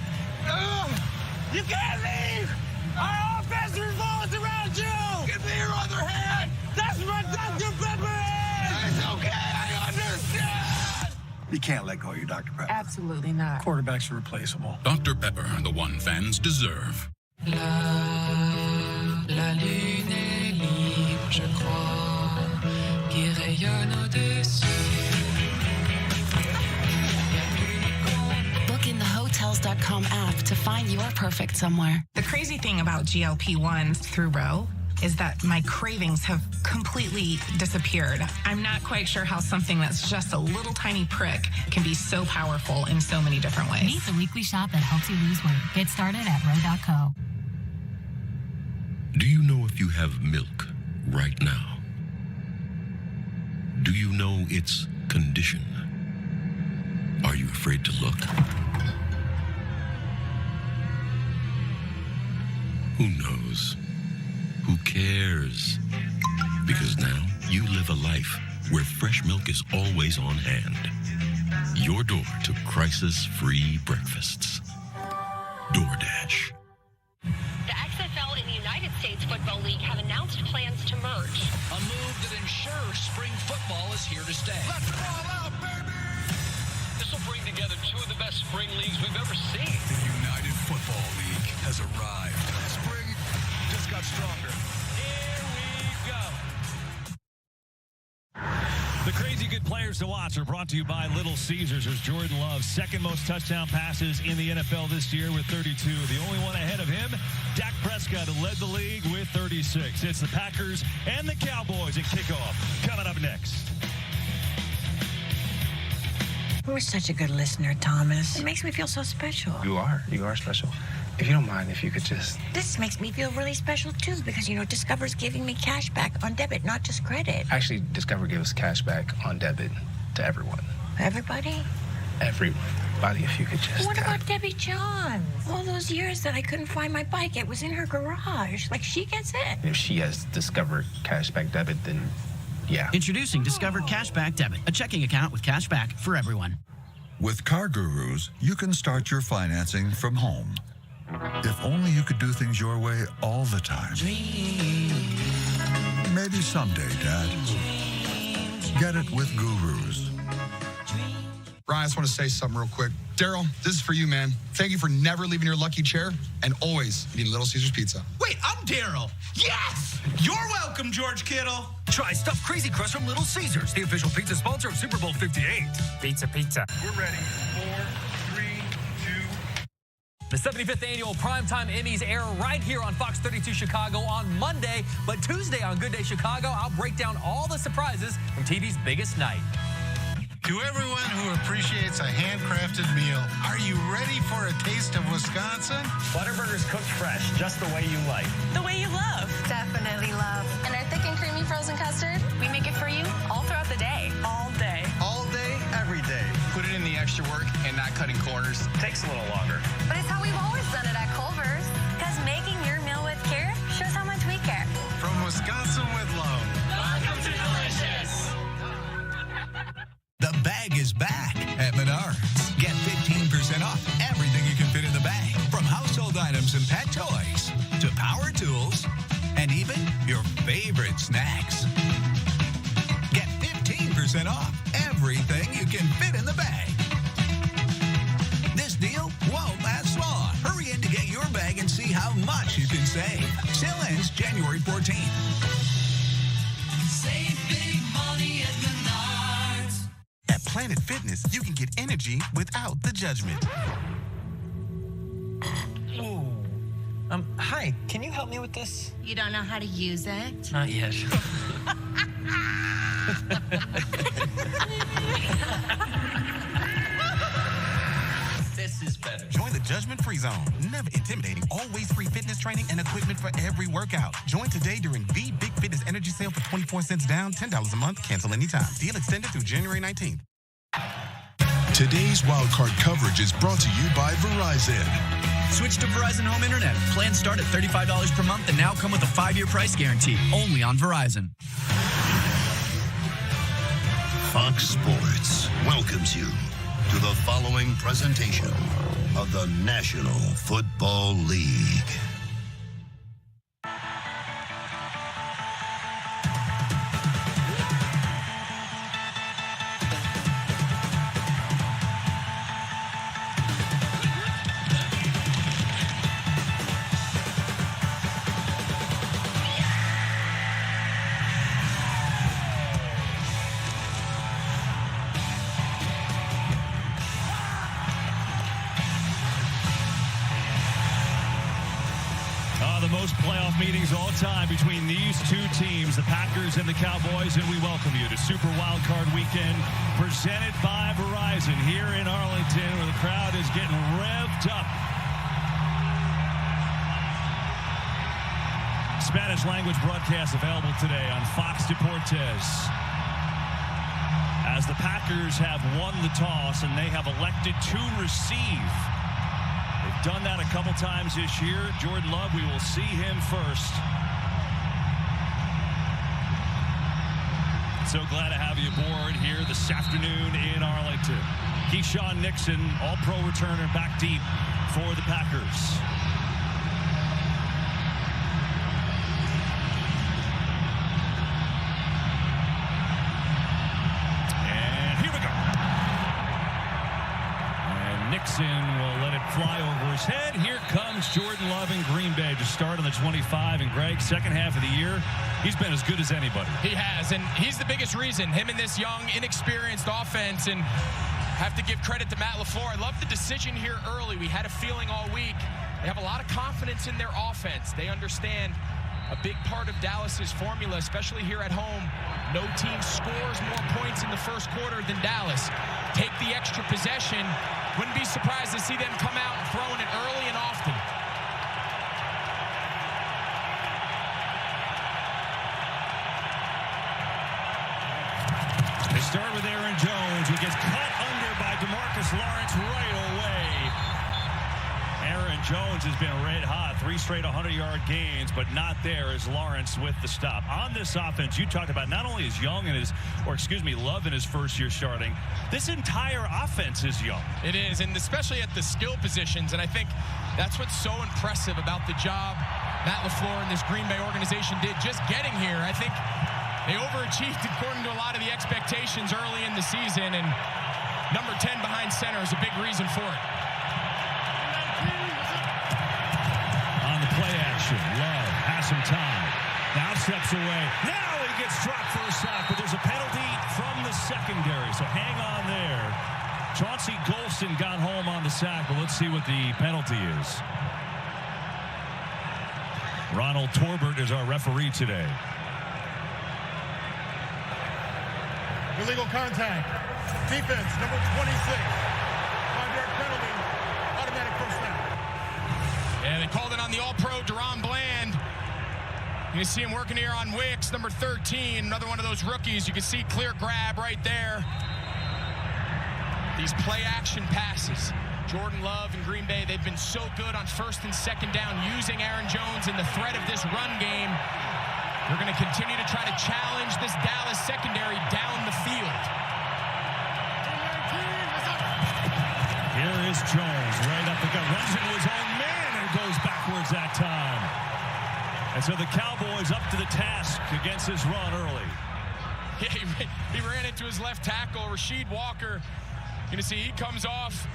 You can't leave! Our offense revolves around you! Give me your other hand! That's what Dr. Pepper is! It's okay, I understand! You can't let go of your Dr. Pepper. Absolutely not. Quarterbacks are replaceable. Dr. Pepper, the one fans deserve. La lune est libre, je crois, qui rayonne au-dessus. Book in the Hotels.com app to find your perfect somewhere. The crazy thing about GLP-1s through Roe is that my cravings have completely disappeared. I'm not quite sure how something that's just a little tiny prick can be so powerful in so many different ways. Meet the weekly shop that helps you lose weight. Get started at Roe.co. Do you know if you have milk right now? Do you know its condition? Are you afraid to look? Who knows? Who cares? Because now you live a life where fresh milk is always on hand. Your door to crisis-free breakfasts. DoorDash. The XFL and the United States Football League have announced plans to merge. A move that ensures spring football is here to stay. Let's ball out, baby! This will bring together 2 of the best spring leagues we've ever seen. The United Football League has arrived. Spring just got stronger. Here we go. The crazy good players to watch are brought to you by Little Caesars. There's Jordan Love's second most touchdown passes in the NFL this year with 32. The only one ahead of him, Dak Prescott, who led the league with 36. It's the Packers and the Cowboys at kickoff. Coming up next. You were such a good listener, Thomas. It makes me feel so special. You are special. If you don't mind, if you could just... This makes me feel really special, too, because, Discover's giving me cash back on debit, not just credit. Actually, Discover gives cash back on debit to everyone. Everybody? Everybody, if you could just... What about Debbie Johns? All those years that I couldn't find my bike, it was in her garage. Like, she gets it. If she has Discover cashback debit, then yeah. Introducing Discover Cashback Debit, a checking account with cash back for everyone. With Car Gurus, you can start your financing from home. If only you could do things your way all the time. Maybe someday, Dad. Get it with Gurus. Ryan, I just want to say something real quick. Daryl, this is for you, man. Thank you for never leaving your lucky chair and always eating Little Caesars pizza. Wait, I'm Daryl. Yes! You're welcome, George Kittle. Try Stuffed Crazy Crust from Little Caesars, the official pizza sponsor of Super Bowl 58. Pizza. We're ready. 4, 3, 2. The 75th Annual Primetime Emmys air right here on Fox 32 Chicago on Monday. But Tuesday on Good Day Chicago, I'll break down all the surprises from TV's biggest night. To everyone who appreciates a handcrafted meal, are you ready for a taste of Wisconsin? Butterburgers cooked fresh, just the way you like. The way you love. Definitely love. And our thick and creamy frozen custard, we make it for you all throughout the day. All day. All day, every day. Put it in the extra work and not cutting corners. Takes a little longer. But it's how we've always done it at Culver's. Because making your meal with care shows how much we care. From Wisconsin with love. Welcome to Delicious. The bag is back at Menards. Get 15% off everything you can fit in the bag. From household items and pet toys to power tools and even your favorite snacks. Get 15% off everything you can fit in the bag. This deal won't last long. Hurry in to get your bag and see how much you can save. Sale ends January 14th. Planet Fitness, you can get energy without the judgment. Hi, can you help me with this? You don't know how to use it? Not yet. This is better. Join the judgment-free zone. Never intimidating. Always free fitness training and equipment for every workout. Join today during the Big Fitness Energy Sale for 24 cents down, $10 a month. Cancel anytime. Deal extended through January 19th. Today's wildcard coverage is brought to you by Verizon. Switch to Verizon Home Internet. Plans start at $35 per month and now come with a 5-year price guarantee. Only on Verizon. Fox Sports welcomes you to the following presentation of the National Football League. Most playoff meetings all time between these two teams, the Packers and the Cowboys, and we welcome you to Super Wildcard Weekend presented by Verizon here in Arlington, where the crowd is getting revved up. Spanish language broadcast available today on Fox Deportes. As the Packers have won the toss and they have elected to receive. They've done that a couple times this year. Jordan Love, we will see him first. So glad to have you aboard here this afternoon in Arlington. Keyshawn Nixon, all-pro returner, back deep for the Packers. Nixon will let it fly over his head. Here comes Jordan Love in Green Bay to start on the 25. And Greg, second half of the year, he's been as good as anybody. He has, and he's the biggest reason. Him and this young, inexperienced offense, and have to give credit to Matt LaFleur. I love the decision here early. We had a feeling all week. They have a lot of confidence in their offense. They understand a big part of Dallas's formula, especially here at home. No team scores more points in the first quarter than Dallas. Take the extra possession. Wouldn't be surprised to see them come out and throwing it early and often. They start with Aaron Jones, who gets cut under by DeMarcus Lawrence right away. Aaron Jones has been red hot, 3 straight 100-yard gains, but not there as Lawrence with the stop. On this offense, you talked about not only is Young and Love in his first year starting, this entire offense is young. It is, and especially at the skill positions, and I think that's what's so impressive about the job Matt LaFleur and this Green Bay organization did just getting here. I think they overachieved according to a lot of the expectations early in the season, and number 10 behind center is a big reason for it. Play action. Love has some time. Now steps away. Now he gets dropped for a sack, but there's a penalty from the secondary. So hang on there. Chauncey Golston got home on the sack, but let's see what the penalty is. Ronald Torbert is our referee today. Illegal contact. Defense, number 26. 5-yard penalty. Automatic first down. Yeah, they called it on the All-Pro, Deron Bland. You can see him working here on Wicks, number 13, another one of those rookies. You can see clear grab right there. These play-action passes. Jordan Love and Green Bay, they've been so good on first and second down using Aaron Jones in the threat of this run game. They're going to continue to try to challenge this Dallas secondary down the field. Here is Jones right up the gut, runs into his own man and goes backwards that time. And so the Cowboys up to the task against his run early. Yeah, he ran into his left tackle, Rasheed Walker. You're going to see he comes off.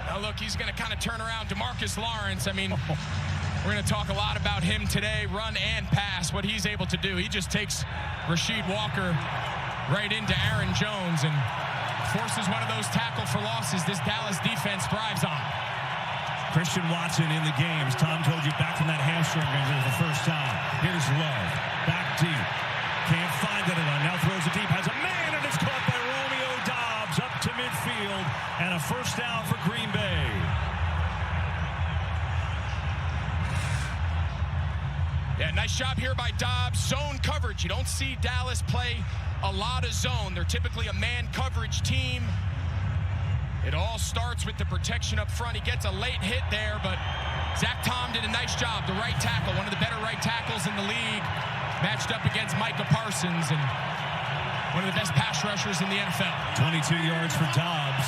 Now look, he's going to kind of turn around DeMarcus Lawrence. I mean, we're going to talk a lot about him today, run and pass, what he's able to do. He just takes Rasheed Walker right into Aaron Jones, and forces one of those tackle for losses this Dallas defense thrives on. Christian Watson in the game. As Tom told you, back from that hamstring injury for the first time. Here's Love. Back deep. Can't find it. Now throws it deep. Has a man, and it's caught by Romeo Doubs up to midfield. And a first down for Green Bay. Yeah, nice job here by Doubs. Zone coverage. You don't see Dallas play a lot of zone. They're typically a man coverage team. It all starts with the protection up front. He gets a late hit there, but Zach Tom did a nice job. The right tackle, one of the better right tackles in the league, matched up against Micah Parsons, and one of the best pass rushers in the NFL. 22 yards for Doubs.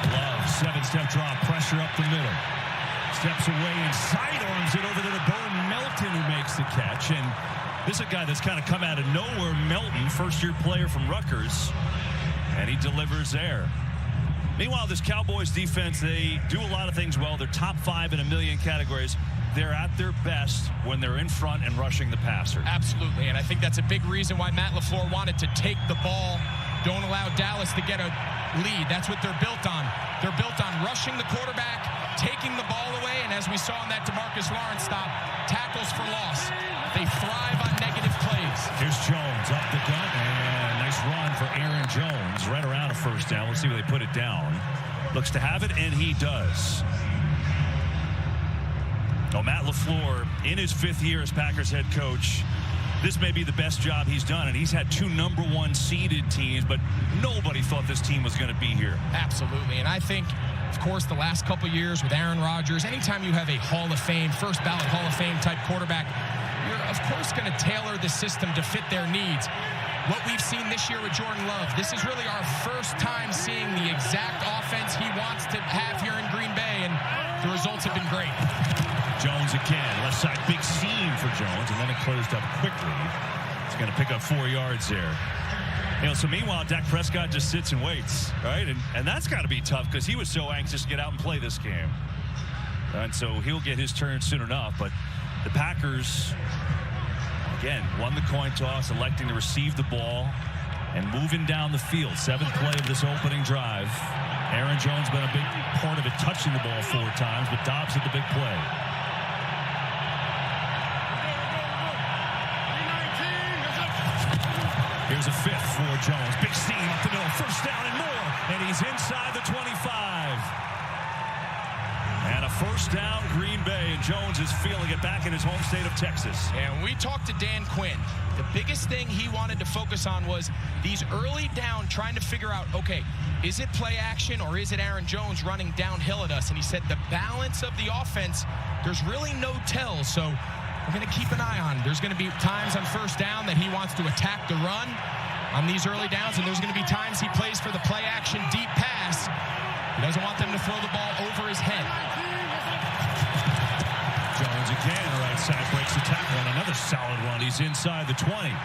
Love, 7-step drop, pressure up the middle. Steps away and sidearms it over to the Bo Melton, who makes the catch. And this is a guy that's kind of come out of nowhere. Melton, first-year player from Rutgers, and he delivers there. Meanwhile, this Cowboys defense, they do a lot of things well. They're top 5 in a million categories. They're at their best when they're in front and rushing the passer. Absolutely, and I think that's a big reason why Matt LaFleur wanted to take the ball. Don't allow Dallas to get a lead. That's what they're built on. They're built on rushing the quarterback, taking the ball away, and as we saw in that DeMarcus Lawrence stop, tackles for loss. They thrive on negative plays. Here's Jones up the gut, and nice run for Aaron Jones. Right around a first down. We'll see where they put it down. Looks to have it, and he does. Oh, Matt LaFleur, in his 5th year as Packers head coach, this may be the best job he's done, and he's had 2 #1 seeded teams, but nobody thought this team was going to be here. Absolutely, and I think, of course, the last couple years with Aaron Rodgers, anytime you have a Hall of Fame, first ballot Hall of Fame type quarterback, you're, of course, going to tailor the system to fit their needs. What we've seen this year with Jordan Love, this is really our first time seeing the exact offense he wants to have here in Green Bay, and the results have been great. Jones again, left side, big seam for Jones, and then it closed up quickly. He's going to pick up 4 yards there. You know, so meanwhile, Dak Prescott just sits and waits, right? And that's got to be tough because he was so anxious to get out and play this game. And so he'll get his turn soon enough. But the Packers, again, won the coin toss, electing to receive the ball and moving down the field. 7th play of this opening drive. Aaron Jones been a big part of it, touching the ball 4 times, but Doubs hit the big play. Here's a 5th for Jones. Big seam up the middle. First down and more. And he's inside the 25. And a first down, Green Bay. And Jones is feeling it back in his home state of Texas. And when we talked to Dan Quinn, the biggest thing he wanted to focus on was these early down, trying to figure out, okay, is it play action or is it Aaron Jones running downhill at us? And he said the balance of the offense, there's really no tell. So we're going to keep an eye on. There's going to be times on first down that he wants to attack the run on these early downs, and there's going to be times he plays for the play-action deep pass. He doesn't want them to throw the ball over his head. Jones again, right side, breaks the tackle on another solid run. He's inside the 20.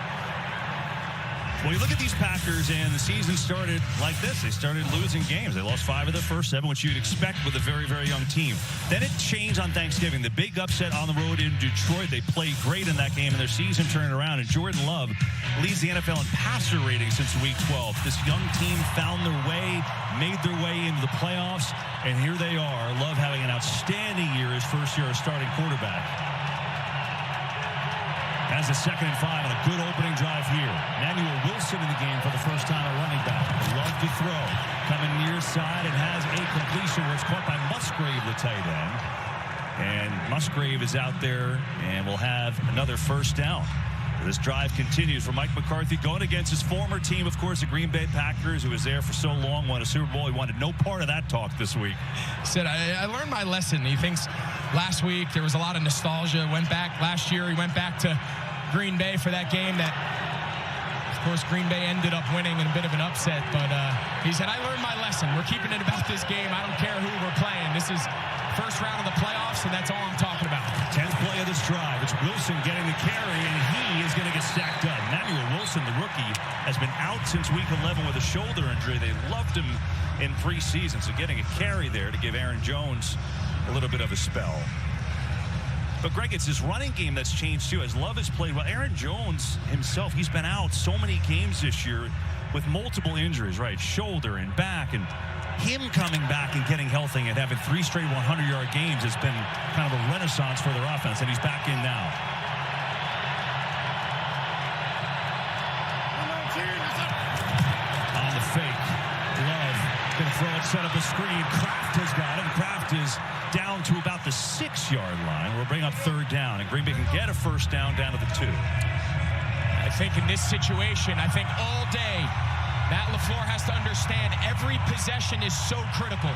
Well, you look at these Packers, and the season started like this. They started losing games. They lost 5 of their first 7, which you'd expect with a very, very young team. Then it changed on Thanksgiving. The big upset on the road in Detroit. They played great in that game, and their season turned around. And Jordan Love leads the NFL in passer rating since Week 12. This young team found their way, made their way into the playoffs, and here they are. Love having an outstanding year, his first year as starting quarterback. Has a 2nd and 5 and a good opening drive here. Emmanuel Wilson in the game for the first time, a running back. Love to throw. Coming near side and has a completion where it's caught by Musgrave, the tight end. And Musgrave is out there and will have another first down. This drive continues for Mike McCarthy going against his former team, of course, the Green Bay Packers, who was there for so long, won a Super Bowl. He wanted no part of that talk this week. He said, I learned my lesson. He thinks last week there was a lot of nostalgia. Went back last year. He went back to Green Bay for that game that, of course, Green Bay ended up winning in a bit of an upset. But he said, I learned my lesson. We're keeping it about this game. I don't care who we're playing. This is first round of the playoffs, and that's all I'm talking about. 10th play of this drive. It's Wilson getting the carry, and he is going to get stacked up. Emmanuel Wilson, the rookie, has been out since Week 11 with a shoulder injury. They loved him in preseason, so getting a carry there to give Aaron Jones a little bit of a spell. But, Greg, it's his running game that's changed, too, as Love has played well. Aaron Jones himself, he's been out so many games this year with multiple injuries, right? Shoulder and back, and him coming back and getting healthy and having 3 straight 100-yard games has been kind of a renaissance for their offense, and he's back in now. On the fake, Love going to throw it, set up a screen. Kraft has got him. Kraft is down to about the 6-yard line. We'll bring up 3rd down, and Green Bay can get a first down to the 2. I think in this situation, all day, Matt LaFleur has to understand every possession is so critical.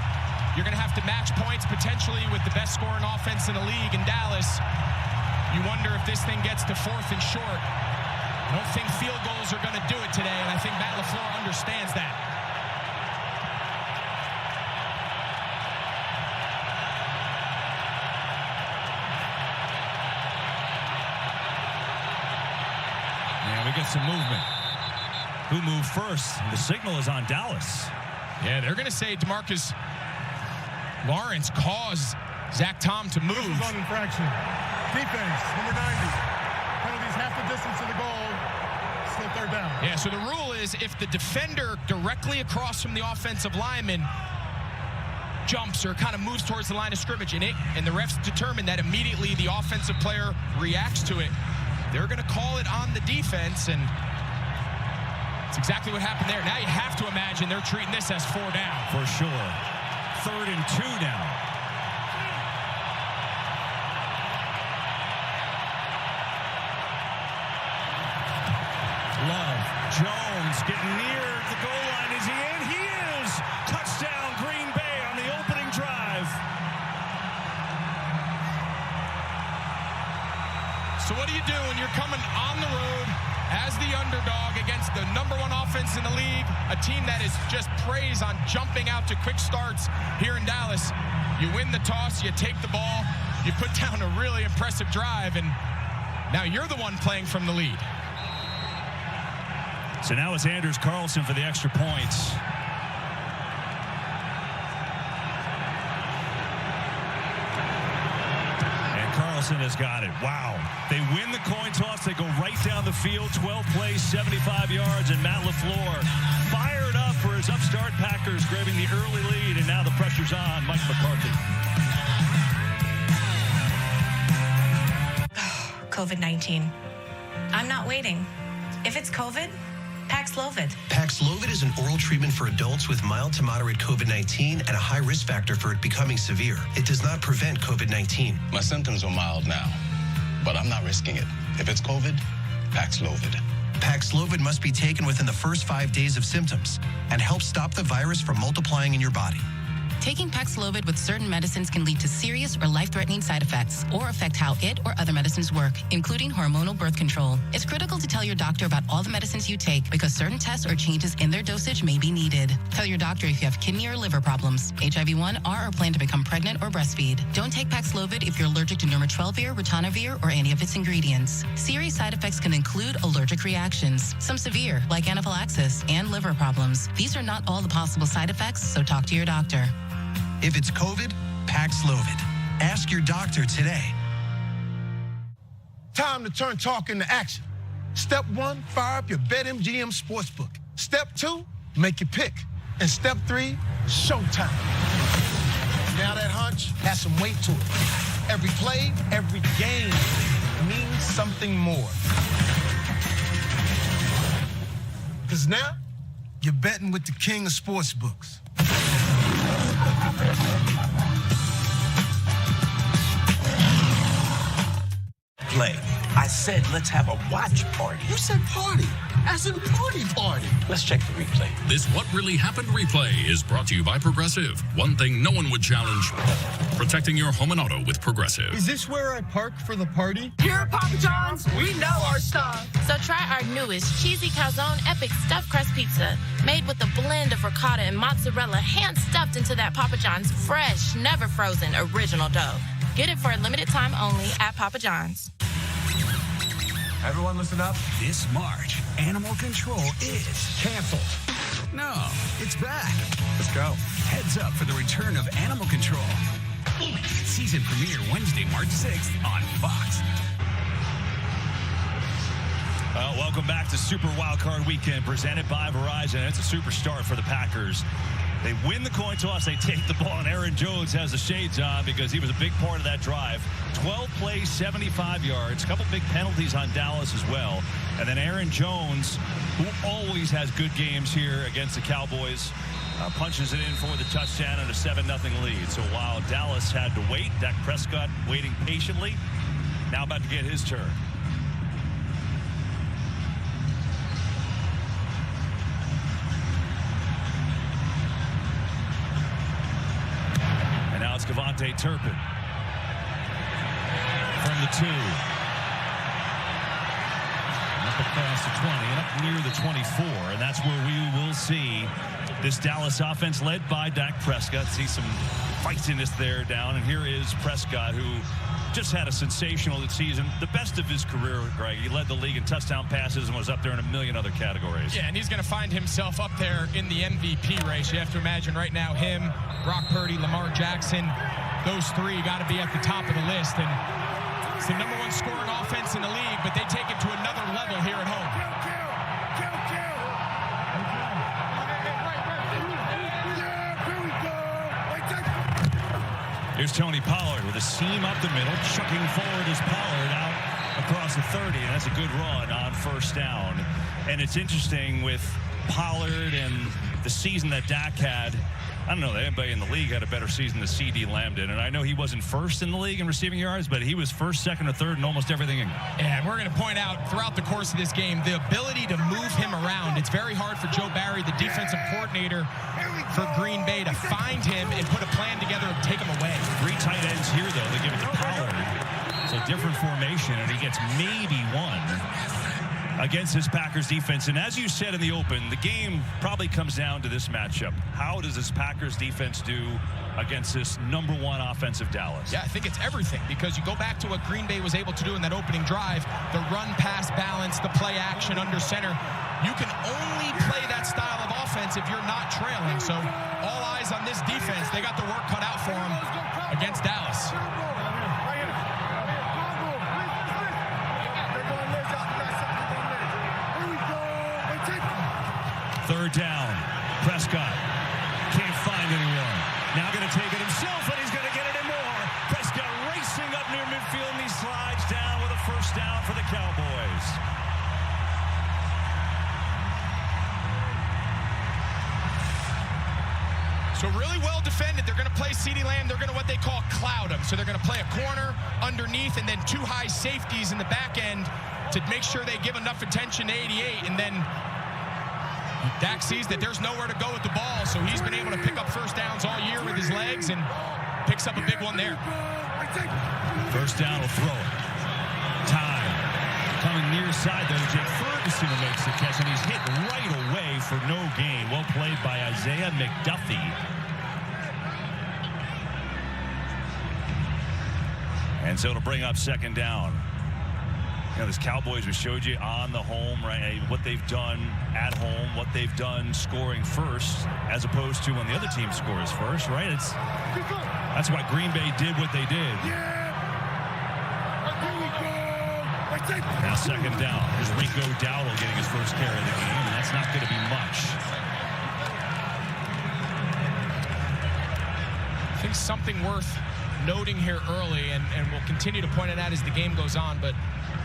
You're going to have to match points potentially with the best scoring offense in the league in Dallas. You wonder if this thing gets to 4th and short. I don't think field goals are going to do it today, and I think Matt LaFleur understands that. And we get some movement. Who moved first? The signal is on Dallas. Yeah, they're going to say DeMarcus Lawrence caused Zach Tom to move. This is on infraction. Defense, number 90. Penalties half the distance to the goal. Still 3rd down. Yeah, so the rule is if the defender directly across from the offensive lineman jumps or kind of moves towards the line of scrimmage, and the refs determine that immediately the offensive player reacts to it, they're going to call it on the defense, and it's exactly what happened there. Now you have to imagine they're treating this as 4 down. For sure. 3rd and 2 now. Love. Jones getting near the goal line. Is he in? He is! Touchdown, Green Bay on the opening drive. So what do you do when you're coming on the road as the underdog against the #1 offense in the league, a team that is just praised on jumping out to quick starts here in Dallas? You win the toss, you take the ball, you put down a really impressive drive, and now you're the one playing from the lead. So now it's Anders Carlson for the extra points. Carlson has got it. Wow. They win the coin toss. They go right down the field. 12 plays, 75 yards, and Matt LaFleur fired up for his upstart Packers, grabbing the early lead, and now the pressure's on Mike McCarthy. COVID-19. I'm not waiting. If it's COVID, Paxlovid. Paxlovid is an oral treatment for adults with mild to moderate COVID-19 and a high risk factor for it becoming severe. It does not prevent COVID-19. My symptoms are mild now, but I'm not risking it. If it's COVID, Paxlovid. Paxlovid must be taken within the first 5 days of symptoms and help stop the virus from multiplying in your body. Taking Paxlovid with certain medicines can lead to serious or life-threatening side effects or affect how it or other medicines work, including hormonal birth control. It's critical to tell your doctor about all the medicines you take because certain tests or changes in their dosage may be needed. Tell your doctor if you have kidney or liver problems, HIV-1, are or plan to become pregnant or breastfeed. Don't take Paxlovid if you're allergic to nirmatrelvir, ritonavir, or any of its ingredients. Serious side effects can include allergic reactions, some severe, like anaphylaxis, and liver problems. These are not all the possible side effects, so talk to your doctor. If it's COVID, Paxlovid. Ask your doctor today. Time to turn talk into action. Step 1, fire up your BetMGM Sportsbook. Step 2, make your pick. And Step 3, showtime. Now that hunch has some weight to it. Every play, every game means something more. Because now, you're betting with the king of sportsbooks. Play. I said let's have a watch party. You said party, as in party. Let's check the replay. This What Really Happened replay is brought to you by Progressive. One thing no one would challenge, protecting your home and auto with Progressive. Is this where I park for the party? Here at Papa John's, we know our stuff. So try our newest cheesy calzone epic stuffed crust pizza, made with a blend of ricotta and mozzarella, hand stuffed into that Papa John's fresh, never frozen original dough. Get it for a limited time only at Papa John's. Everyone listen up. This March, animal control is canceled. No, it's back. Let's go. Heads up for the return of animal control. Season premiere Wednesday, March 6th on Fox. Welcome back to Super Wildcard Weekend presented by Verizon. It's a super start for the Packers. They win the coin toss. They take the ball, and Aaron Jones has the shades on because he was a big part of that drive. 12 plays, 75 yards. A couple big penalties on Dallas as well. And then Aaron Jones, who always has good games here against the Cowboys, punches it in for the touchdown and a 7-0 lead. So while Dallas had to wait, Dak Prescott waiting patiently, now about to get his turn. And now it's Kevontae Turpin from the 2. Up across the 20 and up near the 24, and that's where we will see this Dallas offense led by Dak Prescott. See some fightiness there down, and here is Prescott, who just had a sensational season, the best of his career, Greg. He led the league in touchdown passes and was up there in a million other categories. Yeah, and he's going to find himself up there in the MVP race. You have to imagine right now him, Brock Purdy, Lamar Jackson, those three got to be at the top of the list. And it's the #1 scoring offense in the league, but they take it to another level here at home. Here's Tony Pollard with a seam up the middle. Chucking forward is Pollard out across the 30, and that's a good run on first down. And it's interesting with Pollard and the season that Dak had. I don't know that anybody in the league had a better season than C.D. Lamb did. And I know he wasn't first in the league in receiving yards, but he was first, second, or third in almost everything. And we're going to point out throughout the course of this game, the ability to move him around. It's very hard for Joe Barry, the defensive coordinator for Green Bay, to find him and put a plan together and take him away. 3 tight ends here, though. They give it to Pollard. It's a different formation, and he gets maybe 1 against this Packers defense. And as you said in the open, the game probably comes down to this matchup. How does this Packers defense do against this #1 offensive Dallas? Yeah, I think it's everything, because you go back to what Green Bay was able to do in that opening drive, the run-pass balance, the play action under center. You can only play that style of offense if you're not trailing. So all eyes on this defense. They got the work cut out for them against Dallas. Third down. Prescott can't find anyone. Now going to take it himself, and he's going to get it in more. Prescott racing up near midfield, and he slides down with a first down for the Cowboys. So really well defended. They're going to play CeeDee Lamb. They're going to what they call cloud him. So they're going to play a corner underneath and then 2 high safeties in the back end to make sure they give enough attention to 88. And then Dak sees that there's nowhere to go with the ball, so he's been able to pick up first downs all year with his legs and picks up a big one there. First down will throw it. Time. Coming near side, though, Jake Ferguson makes the catch, and he's hit right away for no gain. Well played by Isaiah McDuffie. And so it'll bring up second down. You know, this Cowboys, we showed you on the home, right? What they've done at home, what they've done scoring first, as opposed to when the other team scores first, right? That's why Green Bay did what they did. Now second down. There's Rico Dowdle getting his first carry of the game, and that's not going to be much. I think something worth noting here early, and we'll continue to point it out as the game goes on, but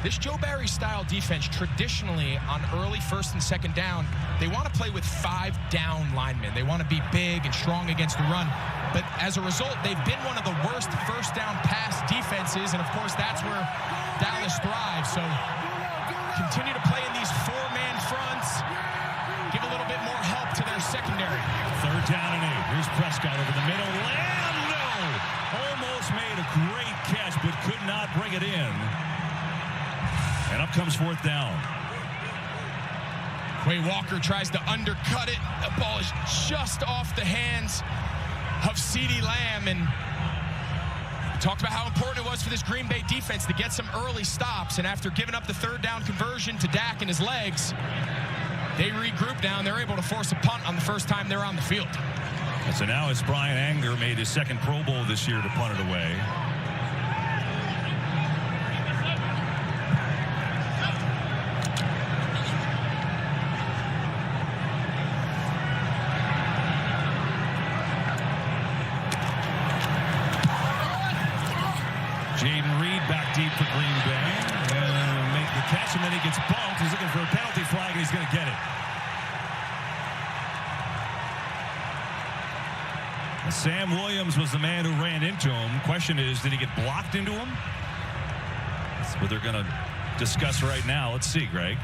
this Joe Barry style defense, traditionally on early first and second down, they want to play with 5 down linemen. They want to be big and strong against the run. But as a result, they've been one of the worst first down pass defenses, and of course that's where Dallas thrives. So continue to play in these 4-man fronts, give a little bit more help to their secondary. Third down and 8. Here's Prescott over the middle. Lamb, no! Almost made a great catch, but could not bring it in. And up comes fourth down. Quay Walker tries to undercut it. The ball is just off the hands of CeeDee Lamb. And we talked about how important it was for this Green Bay defense to get some early stops. And after giving up the third down conversion to Dak and his legs, they regroup now, and they're able to force a punt on the first time they're on the field. And so now it's Brian Anger, made his second Pro Bowl this year, to punt it away. Jaden Reed back deep for Green Bay. Make the catch, and then he gets bumped. He's looking for a penalty flag, and he's going to get it. Sam Williams was the man who ran into him. Question is, did he get blocked into him? That's what they're going to discuss right now. Let's see, Greg.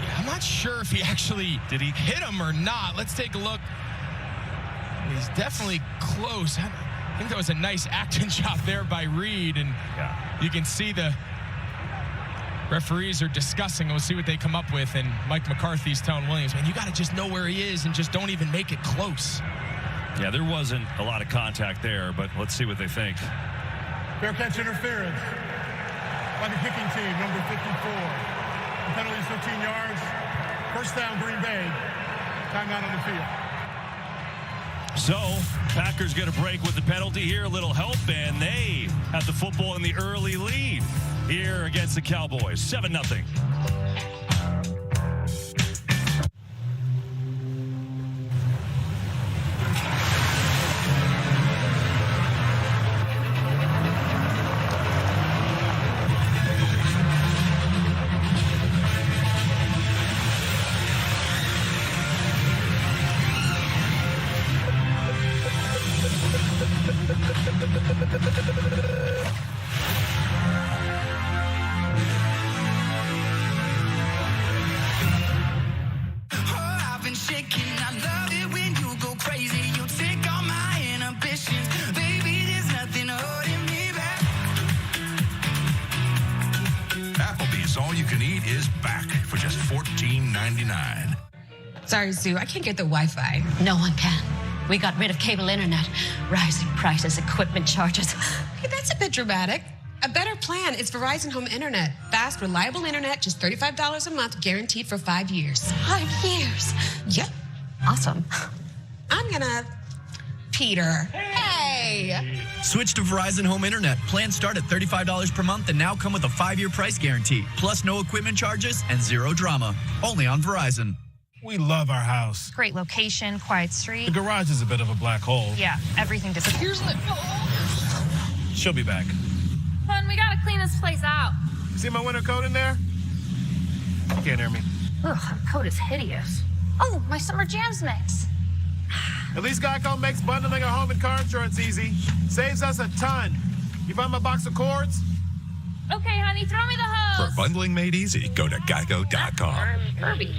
Yeah, I'm not sure if he actually did he hit him or not. Let's take a look. He's definitely close. I think that was a nice acting job there by Reed, and you can see the referees are discussing. We'll see what they come up with, and Mike McCarthy's telling Williams, man, you got to just know where he is and just don't even make it close. Yeah, there wasn't a lot of contact there, but let's see what they think. Fair catch interference by the kicking team, number 54. The penalty is 15 yards. First down, Green Bay. Timeout on the field. So, Packers get a break with the penalty here, a little help, and they have the football in the early lead here against the Cowboys, 7-0. Sorry, Sue, I can't get the Wi-Fi. No one can. We got rid of cable internet. Rising prices, equipment charges. Hey, that's a bit dramatic. A better plan is Verizon Home Internet. Fast, reliable internet, just $35 a month, guaranteed for 5 years. 5 years? Yep. Awesome. I'm gonna... Peter. Hey! Switch to Verizon Home Internet. Plans start at $35 per month and now come with a 5-year price guarantee, plus no equipment charges and zero drama. Only on Verizon. We love our house. Great location, quiet street. The garage is a bit of a black hole. Yeah, everything disappears. She'll be back. Hon, we gotta clean this place out. See my winter coat in there? You can't hear me. Ugh, the coat is hideous. Oh, my summer jams mix. At least Geico makes bundling our home and car insurance easy. Saves us a ton. You find my box of cords? Okay, honey, throw me the hose. For bundling made easy, go to geico.com. Kirby.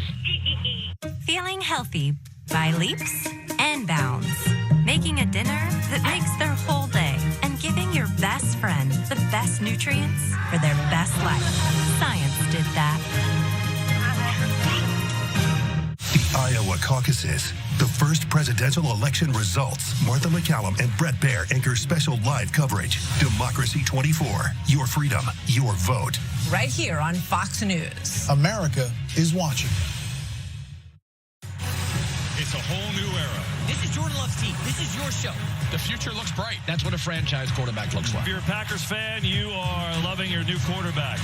Feeling healthy by leaps and bounds. Making a dinner that makes their whole day. And giving your best friend the best nutrients for their best life. Science did that. The Iowa caucuses. The first presidential election results. Martha McCallum and Brett Baer anchor special live coverage. Democracy 24. Your freedom, your vote. Right here on Fox News. America is watching. It's a whole new era. This is Jordan Love's team. This is your show. The future looks bright. That's what a franchise quarterback looks like. If you're a Packers fan, you are loving your new quarterback.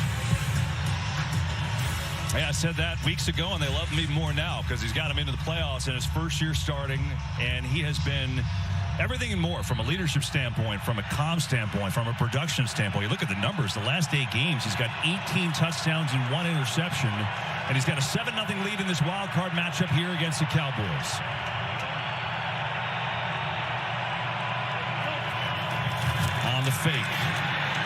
Hey, I said that weeks ago, and they love him even more now because he's got him into the playoffs in his first year starting, and he has been everything and more from a leadership standpoint, from a comm standpoint, from a production standpoint. You look at the numbers, the last 8 games, he's got 18 touchdowns and 1 interception, and he's got a 7-0 lead in this wild card matchup here against the Cowboys. On the fake,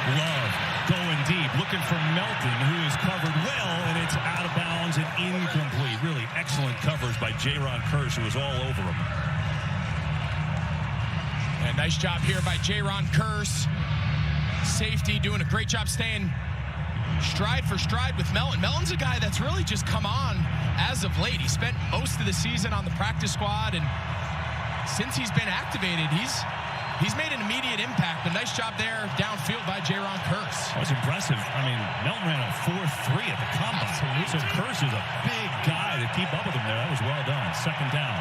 Love going deep, looking for Melton, who is covered well, and it's out of bounds and incomplete. Really excellent coverage by Jaron Kearse, who was all over him. And nice job here by Jaron Kearse. Safety doing a great job staying stride for stride with Melton. Melton's a guy that's really just come on as of late. He spent most of the season on the practice squad, and since he's been activated, he's he's made an immediate impact. A nice job there downfield by Jaron Kearse. That was impressive. I mean, Melton ran a 4.3 at the combine. Absolutely. So Kearse is a big guy to keep up with him there. That was well done. Second down.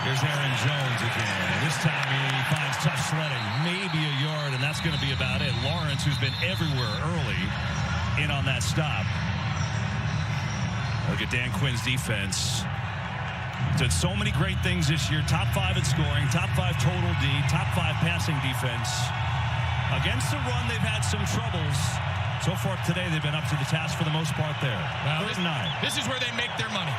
Here's Aaron Jones again. This time he finds tough sledding, maybe a yard, and that's going to be about it. Lawrence, who's been everywhere early, in on that stop. Look at Dan Quinn's defense. Did so many great things this year. Top 5 in scoring, top 5 total D, top 5 passing defense. Against the run, they've had some troubles. So far today, they've been up to the task for the most part there. Well, this is where they make their money.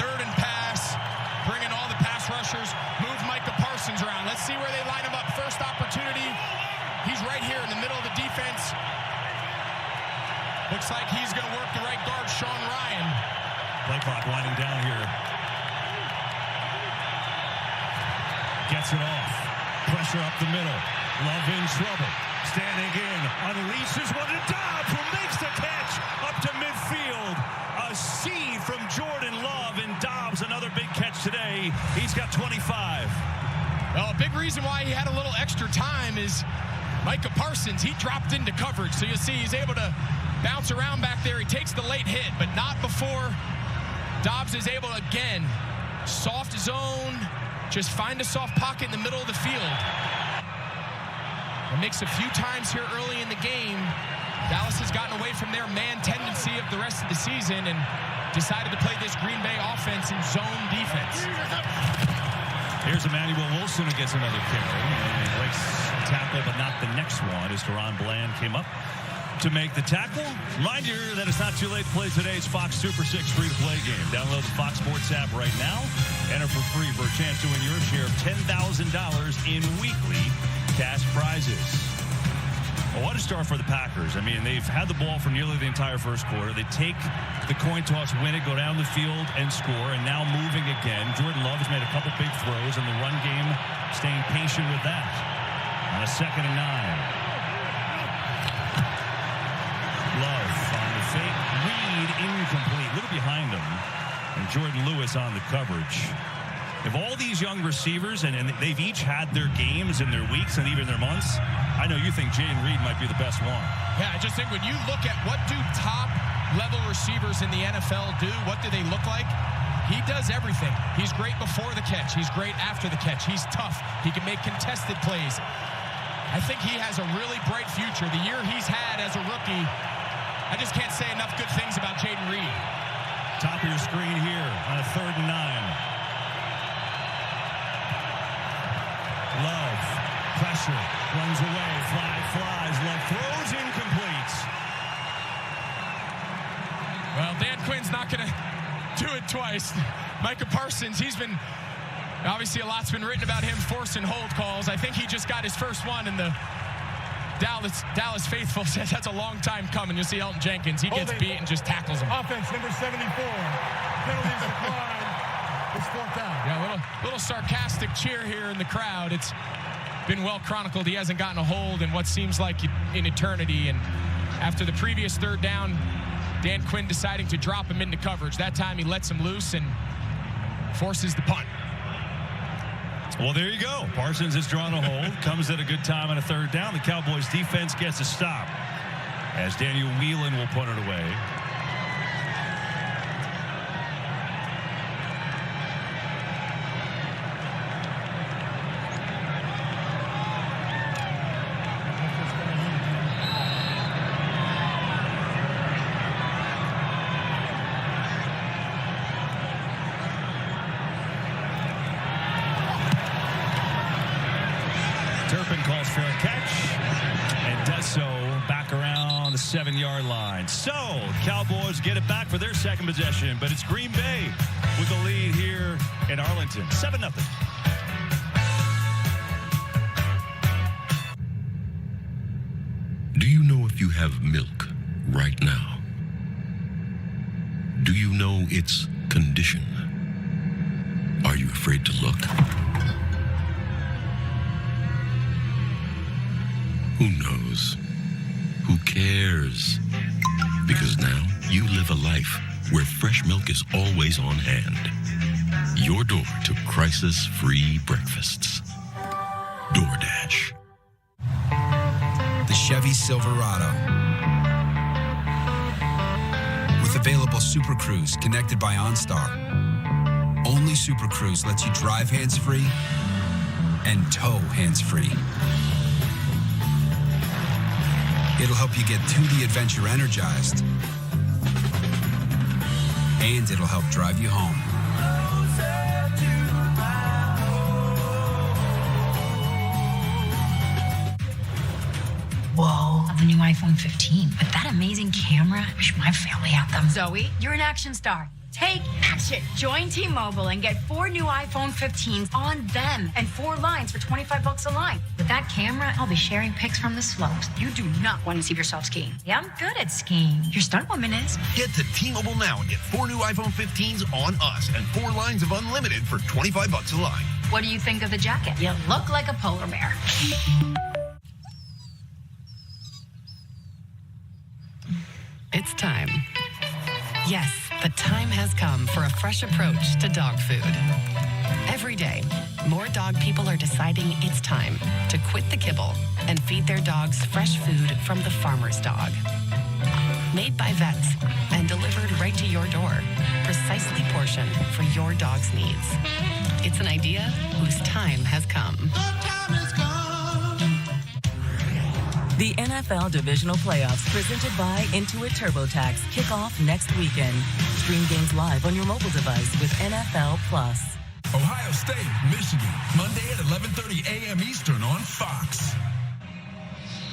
Third and pass, bring in all the pass rushers, move Micah Parsons around. Let's see where they line him up. First opportunity. He's right here in the middle of the defense. Looks like he's going to work the right guard, Sean Ryan. Play clock winding down here. Gets it off. Pressure up the middle. Love in trouble. Standing in. Unleashes one to Dobbs, who makes the catch up to midfield. A seed from Jordan Love, and Dobbs, another big catch today. He's got 25. Well, a big reason why he had a little extra time is Micah Parsons. He dropped into coverage, so you see he's able to bounce around back there. He takes the late hit, but not before Dobbs is able to, again, soft zone, just find a soft pocket in the middle of the field. It makes a few times here early in the game. Dallas has gotten away from their man tendency of the rest of the season and decided to play this Green Bay offense in zone defense. Here's Emmanuel Wilson who gets another carry. And breaks the tackle, but not the next one, as Deron Bland came up to make the tackle. Remind you that it's not too late to play today's Fox Super 6 free-to-play game. Download the Fox Sports app right now. Enter for free for a chance to win your share of $10,000 in weekly cash prizes. Well, what a start for the Packers. I mean, they've had the ball for nearly the entire first quarter. They take the coin toss, win it, go down the field and score, and now moving again. Jordan Love has made a couple big throws, and the run game staying patient with that. On a 2nd and 9. Love on the fake. Reed incomplete. A little behind him. And Jordan Lewis on the coverage. If all these young receivers, and they've each had their games and their weeks and even their months, I know you think Jayden Reed might be the best one. Yeah, I just think when you look at what do top-level receivers in the NFL do, what do they look like? He does everything. He's great before the catch. He's great after the catch. He's tough. He can make contested plays. I think he has a really bright future. The year he's had as a rookie, I just can't say enough good things about Jayden Reed. Top of your screen here on a 3rd and 9. Love, pressure, runs away, flies. Love throws incomplete. Well, Dan Quinn's not going to do it twice. Micah Parsons, he's been, obviously a lot's been written about him forcing hold calls. I think he just got his first one, and the Dallas faithful says that's a long time coming. You'll see Elton Jenkins. He gets beat and just tackles him. Offense, number 74. Penalties decline. It's 4th down. Yeah, little sarcastic cheer here in the crowd. It's been well chronicled. He hasn't gotten a hold in what seems like an eternity. And after the previous 3rd down, Dan Quinn deciding to drop him into coverage. That time he lets him loose and forces the punt. Well, there you go. Parsons has drawn a hold. Comes at a good time on a 3rd down. The Cowboys defense gets a stop as Daniel Whelan will punt it away. Calls for a catch and does so back around the 7-yard line. So Cowboys get it back for their 2nd possession, but it's Green Bay with the lead here in Arlington, 7-0. Do you know if you have milk right now? Do you know its condition? Are you afraid to look? Who knows? Who cares? Because now you live a life where fresh milk is always on hand. your door to crisis-free breakfasts. DoorDash. The Chevy Silverado. With available Super Cruise connected by OnStar. Only Super Cruise lets you drive hands-free and tow hands-free. It'll help you get to the adventure energized, and it'll help drive you home. Whoa, the new iPhone 15. With that amazing camera, I wish my family had them. Zoe, you're an action star. Take action. Join T-Mobile and get 4 new iPhone 15s on them and 4 lines for $25 a line. With that camera, I'll be sharing pics from the slopes. You do not want to see yourself skiing. Yeah, I'm good at skiing. Your stunt woman is. Get to T-Mobile now and get 4 new iPhone 15s on us and 4 lines of unlimited for $25 a line. What do you think of the jacket? You look like a polar bear. It's time. Yes, the time has come for a fresh approach to dog food. Every day, more dog people are deciding it's time to quit the kibble and feed their dogs fresh food from the farmer's dog. Made by vets and delivered right to your door, precisely portioned for your dog's needs. It's an idea whose time has come. The NFL Divisional Playoffs presented by Intuit TurboTax kick off next weekend. Stream games live on your mobile device with NFL Plus. Ohio State, Michigan, Monday at 11:30 a.m. Eastern on Fox.